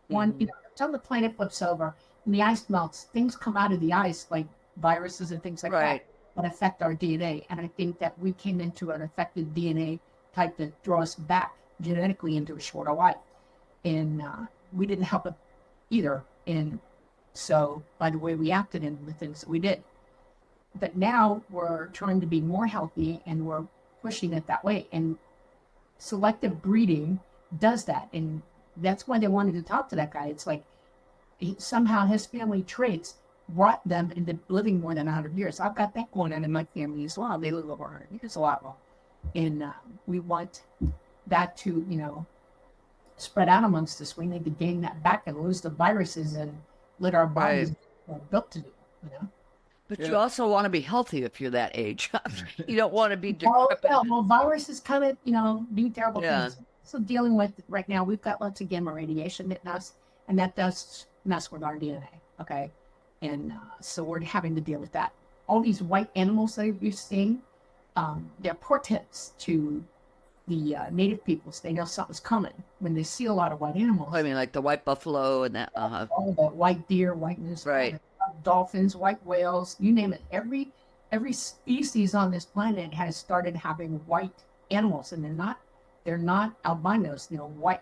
one. Until the planet flips over and the ice melts, things come out of the ice like viruses and things like that affect our DNA. And I think that we came into an affected DNA type that draw us back genetically into a shorter life. And we didn't help it either. And so by the way we acted and the things that we did. But now we're trying to be more healthy and we're pushing it that way. And selective breeding does that. And that's why they wanted to talk to that guy. It's like somehow his family traits brought them into living more than 100 years. I've got that going on in my family as well. They live over 100 years, a lot more. And we want that to, spread out amongst us. We need to gain that back and lose the viruses and let our bodies built to do, But you also want to be healthy if you're that age. You don't want to be decrepit. Well, viruses kind of, do terrible things. So dealing with right now, we've got lots of gamma radiation hitting us, and that does mess with our DNA. Okay. And so we're having to deal with that. All these white animals that you're seeing, they're portents to the native peoples. They know something's coming when they see a lot of white animals. I mean, like the white buffalo and that. All the white deer, white moose. Right. dolphins, white whales, you name it. Every species on this planet has started having white animals, and they're not albinos, they're white.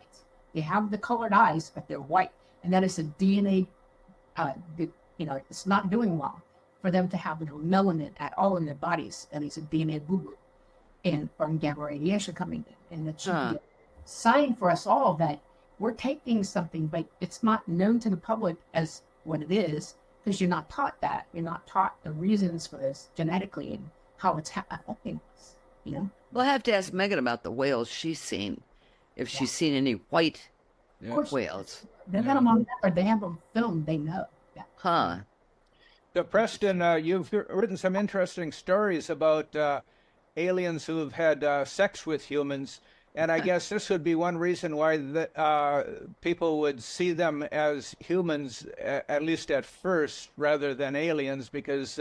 They have the colored eyes, but they're white. And that is a DNA, it's not doing well for them to have no melanin at all in their bodies. And it's a DNA boo-boo and from gamma radiation coming in. And it should be a sign for us all that we're taking something, but it's not known to the public as what it is, because you're not taught that. You're not taught the reasons for this genetically and how it's affecting us, We'll have to ask Megan about the whales she's seen, if she's seen any white whales. They've got them on, or they have them filmed, they know. Yeah. Huh. So, Preston, you've written some interesting stories about aliens who have had sex with humans, and I guess this would be one reason why people would see them as humans, at least at first, rather than aliens, because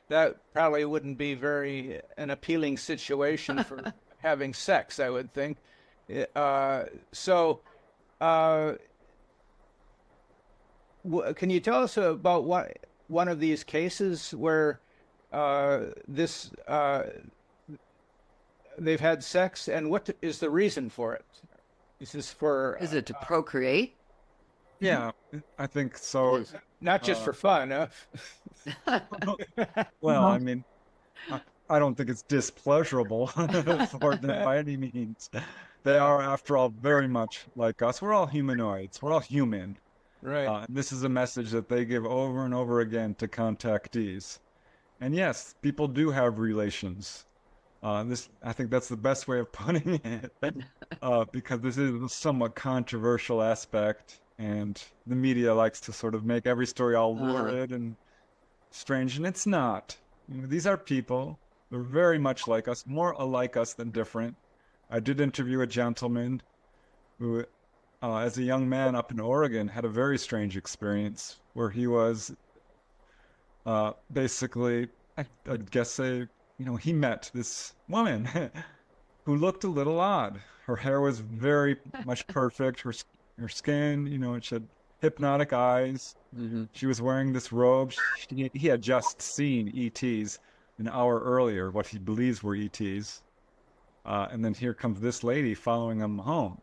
that probably wouldn't be an appealing situation for having sex, I would think. Can you tell us about one of these cases where they've had sex, and what is the reason for it? Is this for? Is it to procreate? Yeah, I think so. Not just for fun, huh? Well, I mean, I don't think it's displeasurable for them by any means. They are, after all, very much like us. We're all humanoids. We're all human. Right. This is a message that they give over and over again to contactees. And yes, people do have relations. I think that's the best way of putting it, because this is a somewhat controversial aspect, and the media likes to sort of make every story all lurid and strange, and it's not. These are people. They're very much like us, more alike us than different. I did interview a gentleman who, as a young man up in Oregon, had a very strange experience where he was basically, I'd guess, he met this woman who looked a little odd. Her hair was very much perfect. Her skin, she had hypnotic eyes. Mm-hmm. She was wearing this robe. He had just seen ETs an hour earlier, what he believes were ETs. And then here comes this lady following him home.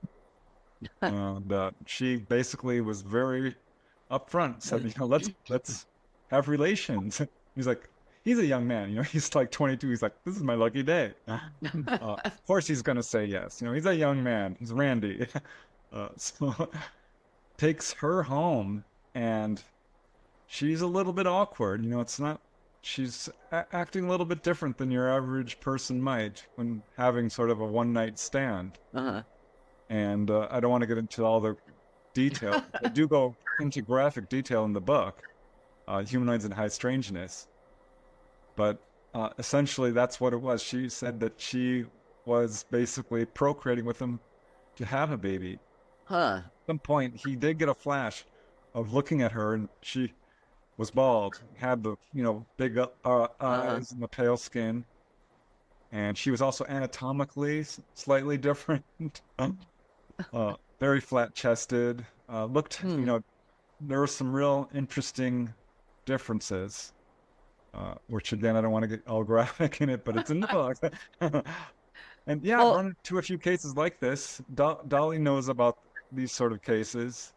And she basically was very upfront, said, let's have relations. He's like, he's a young man, he's like 22. He's like, this is my lucky day. Of course he's going to say yes. He's a young man. He's Randy. So takes her home, and she's a little bit awkward. She's acting a little bit different than your average person might when having sort of a one-night stand. Uh-huh. And I don't want to get into all the detail. I do go into graphic detail in the book, Humanoids and High Strangeness. But essentially, that's what it was. She said that she was basically procreating with him to have a baby. Huh. At some point, he did get a flash of looking at her, and she was bald, had the big eyes and the pale skin, and she was also anatomically slightly different. Very flat-chested. Looked, there were some real interesting differences. Which again, I don't want to get all graphic in it, but it's in the book. And yeah, I've run into a few cases like this. Dolly knows about these sort of cases.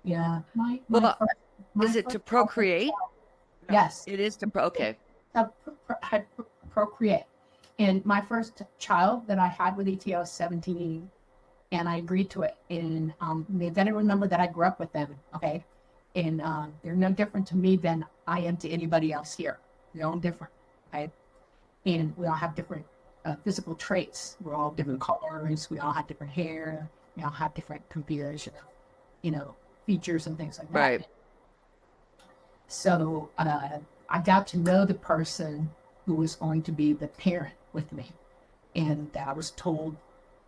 Yeah. Is it to procreate? Yes. It is to procreate. Procreate. And my first child that I had with ET, I was 17, and I agreed to it. And they didn't remember that I grew up with them, okay? And they're no different to me than I am to anybody else here. They're all different, right? And we all have different physical traits. We're all different colors. We all have different hair. We all have different configuration of, features and things like that. Right. So I got to know the person who was going to be the parent with me. And I was told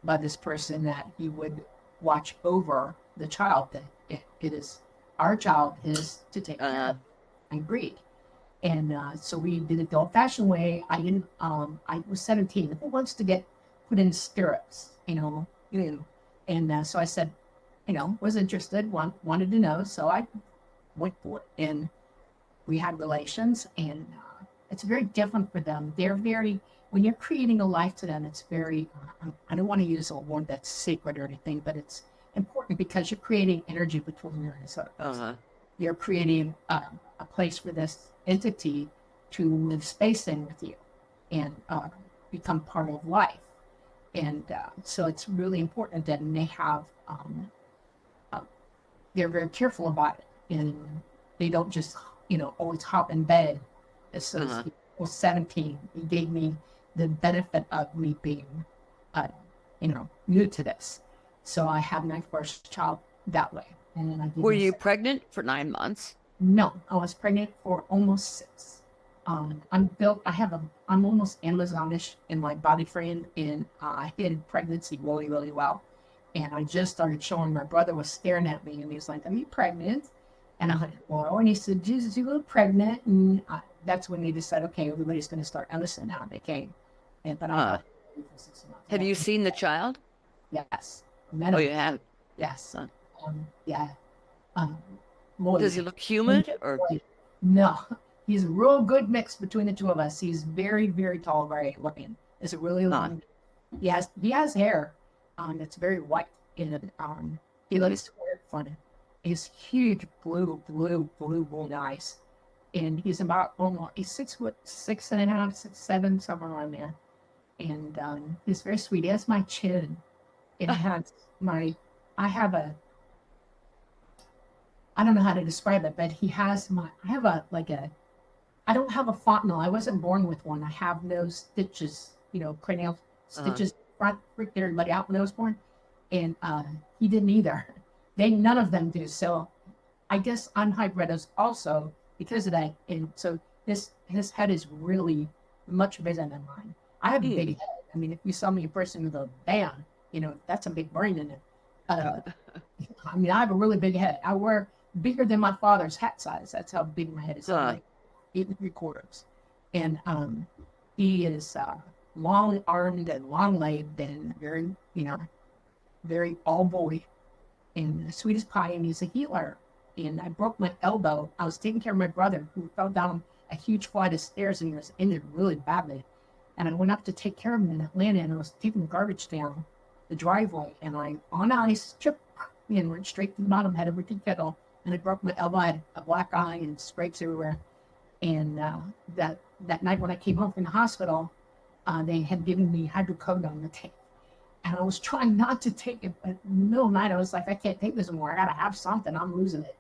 by this person that he would watch over the child, that it is our child is to take care of. I agreed. And so we did it the old-fashioned way. I was 17. Who wants to get put in stirrups, And so I said, was interested, wanted to know. So I went for it. And we had relations, and it's very different for them. They're very, when you're creating a life to them, it's very, I don't want to use a word that's sacred or anything, but it's important because you're creating energy between you and so you're creating a place for this entity to live space in with you and become part of life. And so it's really important that they have, they're very careful about it. And they don't just, always hop in bed. So he was 17. He gave me the benefit of me being, new to this. So I had my first child that way. And then Were you pregnant for 9 months? No, I was pregnant for almost 6. I'm almost Amazonish in my body frame, and I hid pregnancy really, really well. And I just started showing, my brother was staring at me, and he was like, "Are you pregnant?" And I went, "Well," and he said, "Jesus, you look pregnant." And that's when they decided, okay, everybody's going to start understanding how they came. But have you seen the child? Yes. Oh, you have? Yes. Yeah. Does he look human or? No, he's a real good mix between the two of us. He's very, very tall, very looking. It's a really long. He has hair. It's very white. And he looks funny. He's huge, blue eyes, and he's about he's 6 foot 6.5, 6'7", somewhere around there. And he's very sweet. He has my chin. It has I don't know how to describe it, but he has I don't have a fontanelle. I wasn't born with one. I have no stitches, cranial stitches front, freaked everybody out when I was born. And he didn't either. None of them do. So I guess I'm hybrid also because of that. And so his head is really much bigger than mine. I have a big head. I mean, if you saw me in person with a band, that's a big brain in it. I mean, I have a really big head. I wear bigger than my father's hat size. That's how big my head is. Like 8 3/4. And he is long armed and long legged and very, very all boy and the sweetest pie. And he's a healer. And I broke my elbow. I was taking care of my brother who fell down a huge flight of stairs and he was injured really badly. And I went up to take care of him in Atlanta, and I was taking garbage down the driveway, and I, on ice, tripped and went straight to the bottom, had a rickety kettle, and I broke my elbow. I had a black eye and scrapes everywhere. And that night when I came home from the hospital, they had given me hydrocodone to take. And I was trying not to take it, but in the middle of the night, I was like, I can't take this anymore. I got to have something. I'm losing it.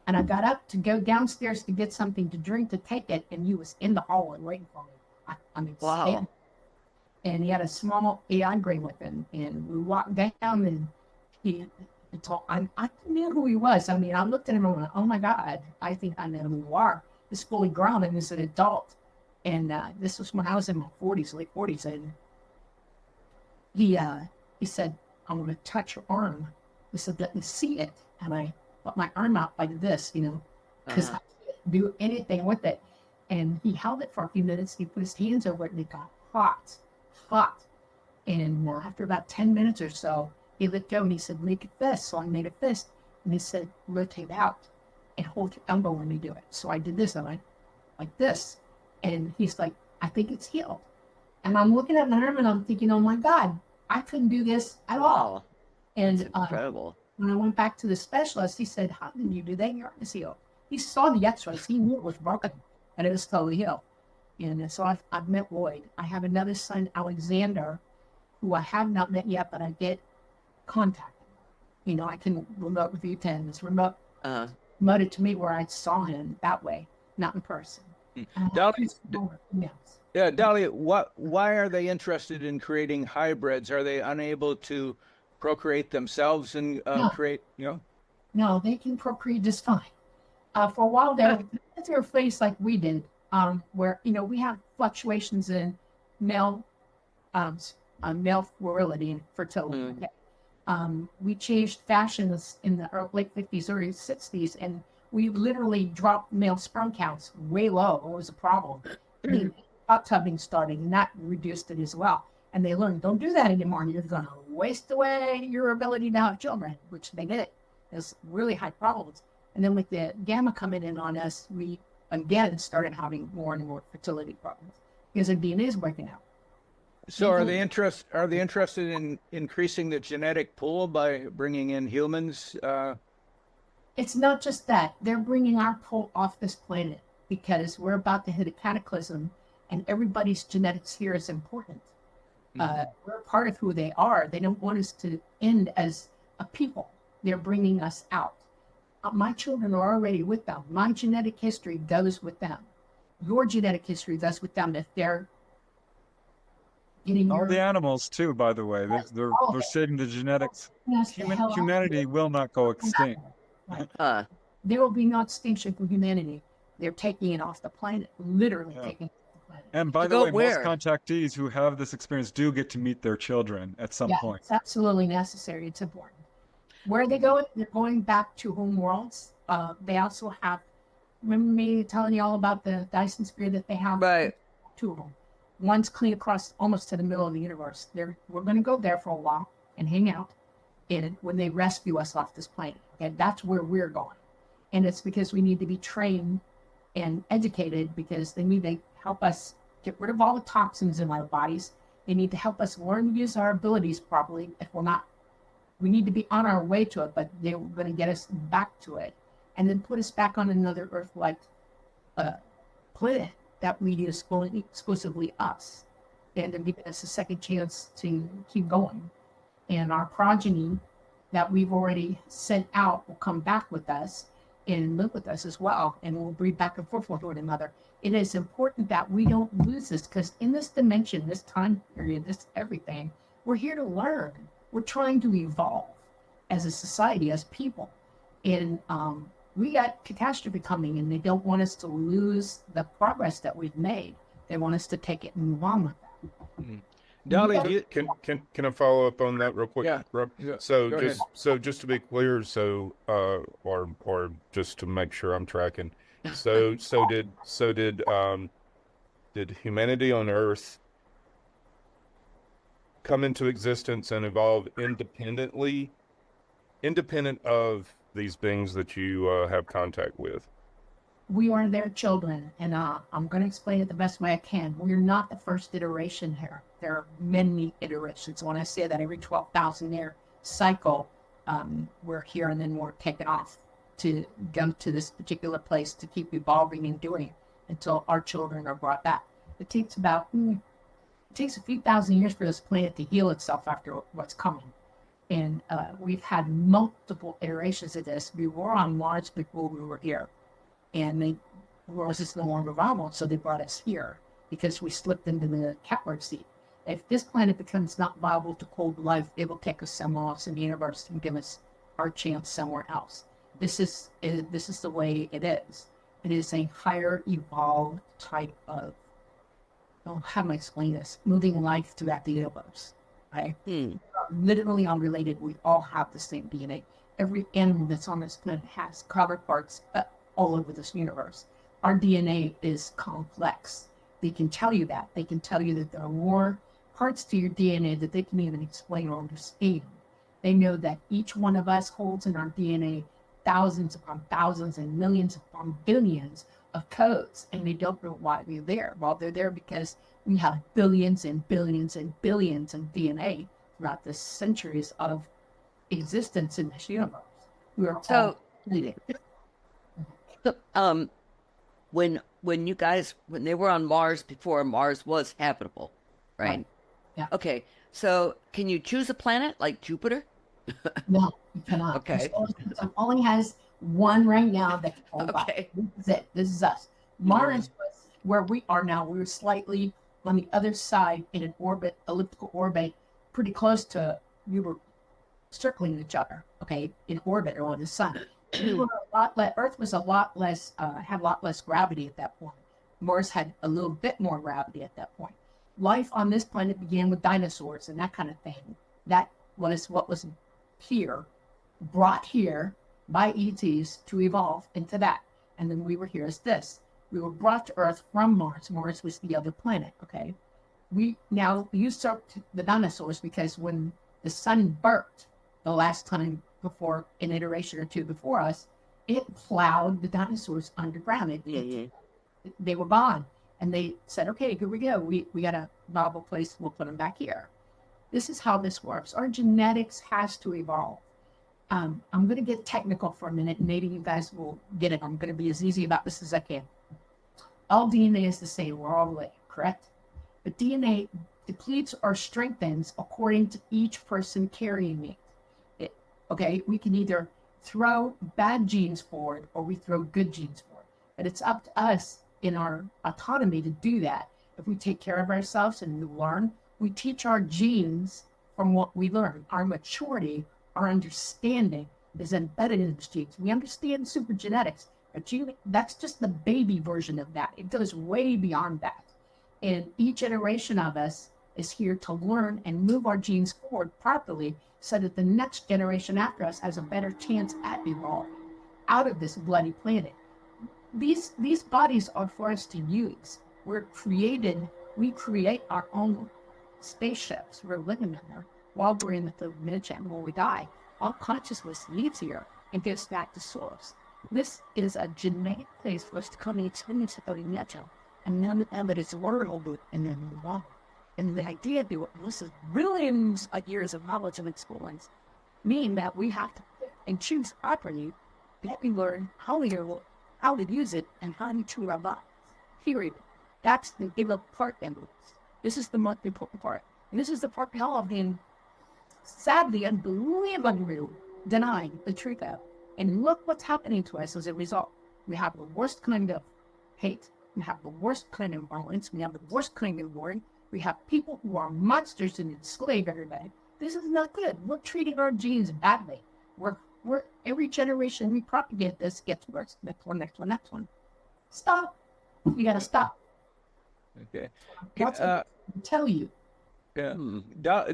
And I got up to go downstairs to get something to drink to take it, and he was in the hallway waiting for me. Wow. And he had a small AI gray with him, and we walked down, and I knew who he was. I mean, I looked at him and went, "Oh my God, I think I know who you are." He's fully grown and he's an adult. And this was when I was in my 40s, late 40s, and he said, "I'm going to touch your arm." He said, "Let me see it." And I put my arm out like this, because I couldn't do anything with it. And he held it for a few minutes. He put his hands over it, and it got hot. And after about 10 minutes or so, he let go, and he said, "Make a fist." So I made a fist, and he said, "Rotate out and hold your elbow when you do it." So I did this, and I like this. And he's like, "I think it's healed." And I'm looking at my arm, and I'm thinking, "Oh my God, I couldn't do this at all." And incredible. When I went back to the specialist, he said, "How did you do that? Your arm is healed." He saw the x-rays. He knew it was broken, and it was totally healed. And so I've met Lloyd. I have another son, Alexander, who I have not met yet, but I get contact. I can remote review 10. It's remote it to me where I saw him that way, not in person. Dolly, Dolly, why are they interested in creating hybrids? Are they unable to procreate themselves and create, No, they can procreate just fine. For a while there, they're faced like we did, where, we have fluctuations in male virility and fertility. We changed fashions in the late 50s, early 60s, and we literally dropped male sperm counts way low. It was a problem. Hot tubbing started, and that reduced it as well. And they learned, don't do that anymore. You're going to waste away your ability to have children, which they did. There's really high problems. And then with the gamma coming in on us, we again started having more and more fertility problems because their DNA is breaking out. So are they interested in increasing the genetic pool by bringing in humans? It's not just that. They're bringing our pull off this planet because we're about to hit a cataclysm and everybody's genetics here is important. We're part of who they are. They don't want us to end as a people. They're bringing us out. My children are already with them. My genetic history goes with them. Your genetic history goes with them if they're getting All the animals too, by the way. They're saving the genetics. Humanity will not go extinct. Right. There will be no extinction for humanity. They're taking it off the planet, literally taking it off the planet. And by the way, most contactees who have this experience do get to meet their children at some point. It's absolutely necessary. It's important. Where are they going? They're going back to home worlds. They also have, remember me telling you all about the Dyson sphere that they have? Right. Two of them. One's clean across almost to the middle of the universe. We're going to go there for a while and hang out when they rescue us off this planet. And that's where we're going. And it's because we need to be trained and educated because they need to help us get rid of all the toxins in our bodies. They need to help us learn to use our abilities properly. If we're not, we need to be on our way to it, but they're going to get us back to it and then put us back on another Earth-like planet that we use exclusively us. And they're giving us a second chance to keep going. And our progeny that we've already sent out will come back with us and live with us as well. And we'll breed back and forth with one another. It is important that we don't lose this because in this dimension, this time period, this everything, we're here to learn. We're trying to evolve as a society, as people. And we got catastrophe coming and they don't want us to lose the progress that we've made. They want us to take it and move on with that. Mm-hmm. Dolly, can I follow up on that real quick? Yeah. Rob? Yeah. So Go ahead. just to be clear, or just to make sure I'm tracking. So did humanity on Earth come into existence and evolve independent of these beings that you have contact with? We are their children, and I'm going to explain it the best way I can. We're not the first iteration here. There are many iterations. When I say that every 12,000 year cycle, we're here and then we're taken off to go to this particular place to keep evolving and doing until our children are brought back. It takes a few thousand years for this planet to heal itself after what's coming. And we've had multiple iterations of this. We were on Mars before we were here. And Mars is no longer viable, so they brought us here because we slipped into the catbird seat. If this planet becomes not viable to cold life, it will take us somewhere else in the universe and give us our chance somewhere else. This is the way it is. It is a higher evolved type of, how do I explain this? Moving life throughout the universe. Right? Literally unrelated. We all have the same DNA. Every animal that's on this planet has counterparts all over this universe. Our DNA is complex. They can tell you that. They can tell you that there are more parts to your DNA that they can even explain or understand. They know that each one of us holds in our DNA thousands upon thousands and millions upon billions of codes, and they don't know why they're there. Well, they're there because we have billions and billions and billions of DNA throughout the centuries of existence in this universe. We are all related. When they were on Mars before Mars was habitable, right? Yeah. Okay, so can you choose a planet like Jupiter? No, you cannot. Okay. It only has one right now that can hold by. Okay. This is it. This is us. Mars was where we are now. We were slightly on the other side in an orbit, elliptical orbit, pretty close to, we were circling each other, okay, in orbit around the sun. We were Earth was a lot less, had a lot less gravity at that point. Mars had a little bit more gravity at that point. Life on this planet began with dinosaurs and that kind of thing. That was what was here, brought here by ETs to evolve into that. And then we were here as this. We were brought to Earth from Mars. Mars was the other planet, okay? We now usurped the dinosaurs because when the sun burnt the last time before, an iteration or two before us, it plowed the dinosaurs underground. They were gone. And they said, okay, here we go. We got a novel place. We'll put them back here. This is how this works. Our genetics has to evolve. I'm going to get technical for a minute, and maybe you guys will get it. I'm going to be as easy about this as I can. All DNA is the same. We're all related, correct? But DNA depletes or strengthens according to each person carrying it. Okay, we can either throw bad genes forward or we throw good genes forward. But it's up to us in our autonomy to do that. If we take care of ourselves and we learn, we teach our genes from what we learn. Our maturity, our understanding is embedded in those genes. We understand supergenetics. That's just the baby version of that. It goes way beyond that. And each generation of us is here to learn and move our genes forward properly so that the next generation after us has a better chance at evolving out of this bloody planet. These bodies are for us to use. We create our own spaceships. We're living in there while we're in the mid and when we die. All consciousness leaves here and gets back to source. This is a genetic place for us to come and experience the nature, and none of it is learnable and then move on. And the idea of this is billions of years of knowledge and experience mean that we have to pick and choose properly that we learn how to use it and how to treat our bodies. Period. That's the big part that moves. This is the most important part. And this is the part y'all have been sadly, unbelievably denying the truth of. And look what's happening to us as a result. We have the worst kind of hate. We have the worst kind of violence. We have the worst kind of war. We have people who are monsters and enslave everybody. This is not good. We're treating our genes badly. We're every generation we propagate this gets worse. Next one. Stop. You gotta stop. Okay. That's what I tell you. Yeah.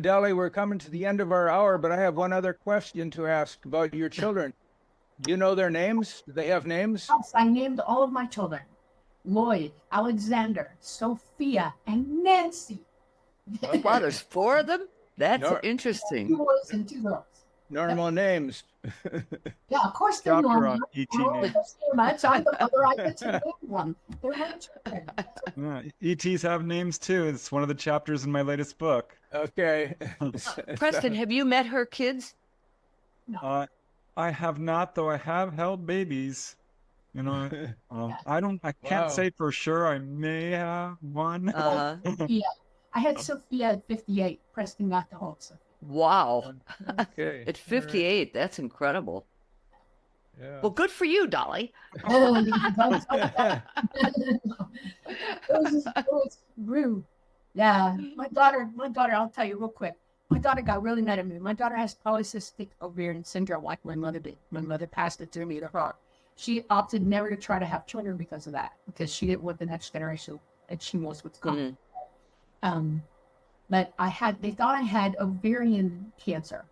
Dolly, we're coming to the end of our hour, but I have one other question to ask about your children. Do you know their names? Do they have names? Yes, I named all of my children. Lloyd, Alexander, Sophia, and Nancy. Wow, there's 4 of them? That's interesting. 2 boys and 2 girls. Normal names. Yeah, of course they're Chapter normal. on ET Oh, names. that's so much. I'm the other. I get to name one. They're my children. Yeah, ETs have names too. It's one of the chapters in my latest book. Okay. Preston, have you met her kids? I have not, though I have held babies. You know, I can't say for sure. I may have one. Yeah, I had Sophia at 58. Preston got the whole Sophia. Wow. Okay. At 58, that's incredible. Yeah. Well, good for you, Dolly. Oh, it was rude. Yeah, my daughter, I'll tell you real quick. My daughter got really mad at me. My daughter has polycystic ovarian syndrome like my mother did. My mother passed it to me to her. She opted never to try to have children because of that, because she didn't want the next generation, and she knows what's coming. But they thought I had ovarian cancer,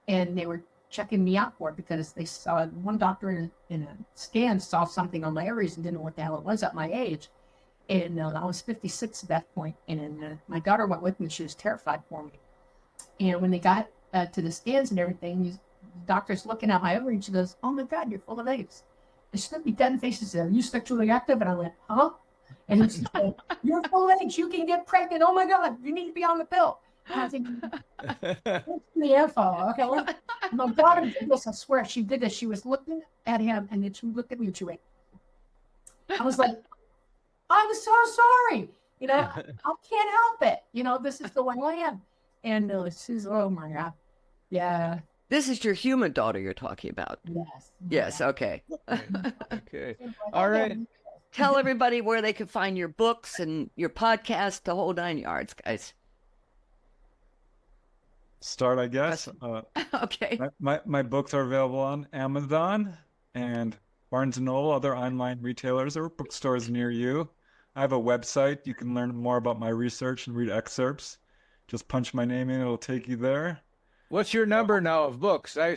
and they were checking me out for it because they saw one doctor in a scan saw something on my ovaries and didn't know what the hell it was at my age. And I was 56 at that point, and my daughter went with me. She was terrified for me. And when they got to the scans and everything, the doctor's looking at my ovary, and she goes, "Oh my God, you're full of eggs." And she looked me dead in the face and said, "Are you sexually active?" And I went, "Huh?" And she said, "You're full of eggs. You can get pregnant. Oh my God, you need to be on the pill." And I think, "What's the info?" Okay, well, my daughter did this. I swear, she did this. She was looking at him, and then she looked at me and she went. I was like, "I'm so sorry. You know, I can't help it. You know, this is the way I am." And she's, "Oh my God, yeah." This is your human daughter you're talking about. Yes. Yes, okay. Okay. All right. Tell everybody where they can find your books and your podcast, the whole 9 yards, guys. Start, I guess. Okay. My books are available on Amazon and Barnes & Noble, other online retailers or bookstores near you. I have a website. You can learn more about my research and read excerpts. Just punch my name in. It'll take you there. What's your number now of books? I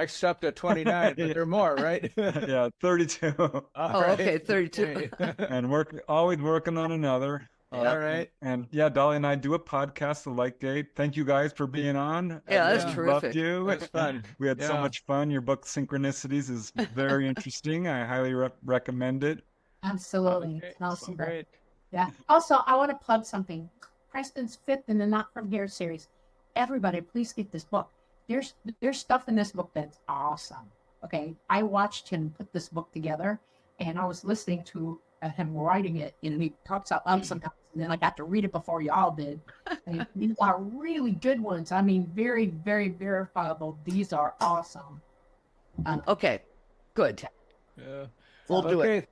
stopped at 29, but there are more, right? Yeah, 32. Okay, 32. And always working on another. All right. And yeah, Dolly and I do a podcast, The Light Gate. Thank you guys for being on. Yeah, that's Yeah. terrific. Loved you. That's fun. We had so Yeah. much fun. Your book Synchronicities is very interesting. I highly recommend it. Absolutely. Okay, It's an awesome book. great. Yeah. Also, I want to plug something. Preston's fifth in the Not From Here series. Everybody, please get this book. There's stuff in this book that's awesome. Okay, I watched him put this book together, and I was listening to him writing it, and he talks out loud sometimes, and then I got to read it before y'all did. And these are really good ones. I mean, very, very verifiable. These are awesome. Okay, good. Yeah. We'll do it. Okay.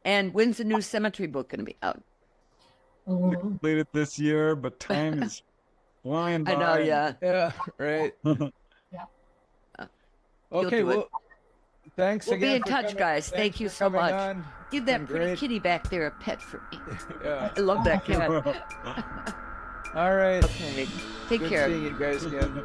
And when's the new SYMMETRY book going to be out? We completed this year, but time is flying by. I know, yeah. Yeah. Right. Yeah. Okay. do it. Well, thanks We'll be again. in for touch, coming- guys. thanks Thank you for so coming much. on. Give that Been pretty great. kitty back there a pet for me. Yeah. I love that cat. All right. Okay, take Good care. seeing you guys again.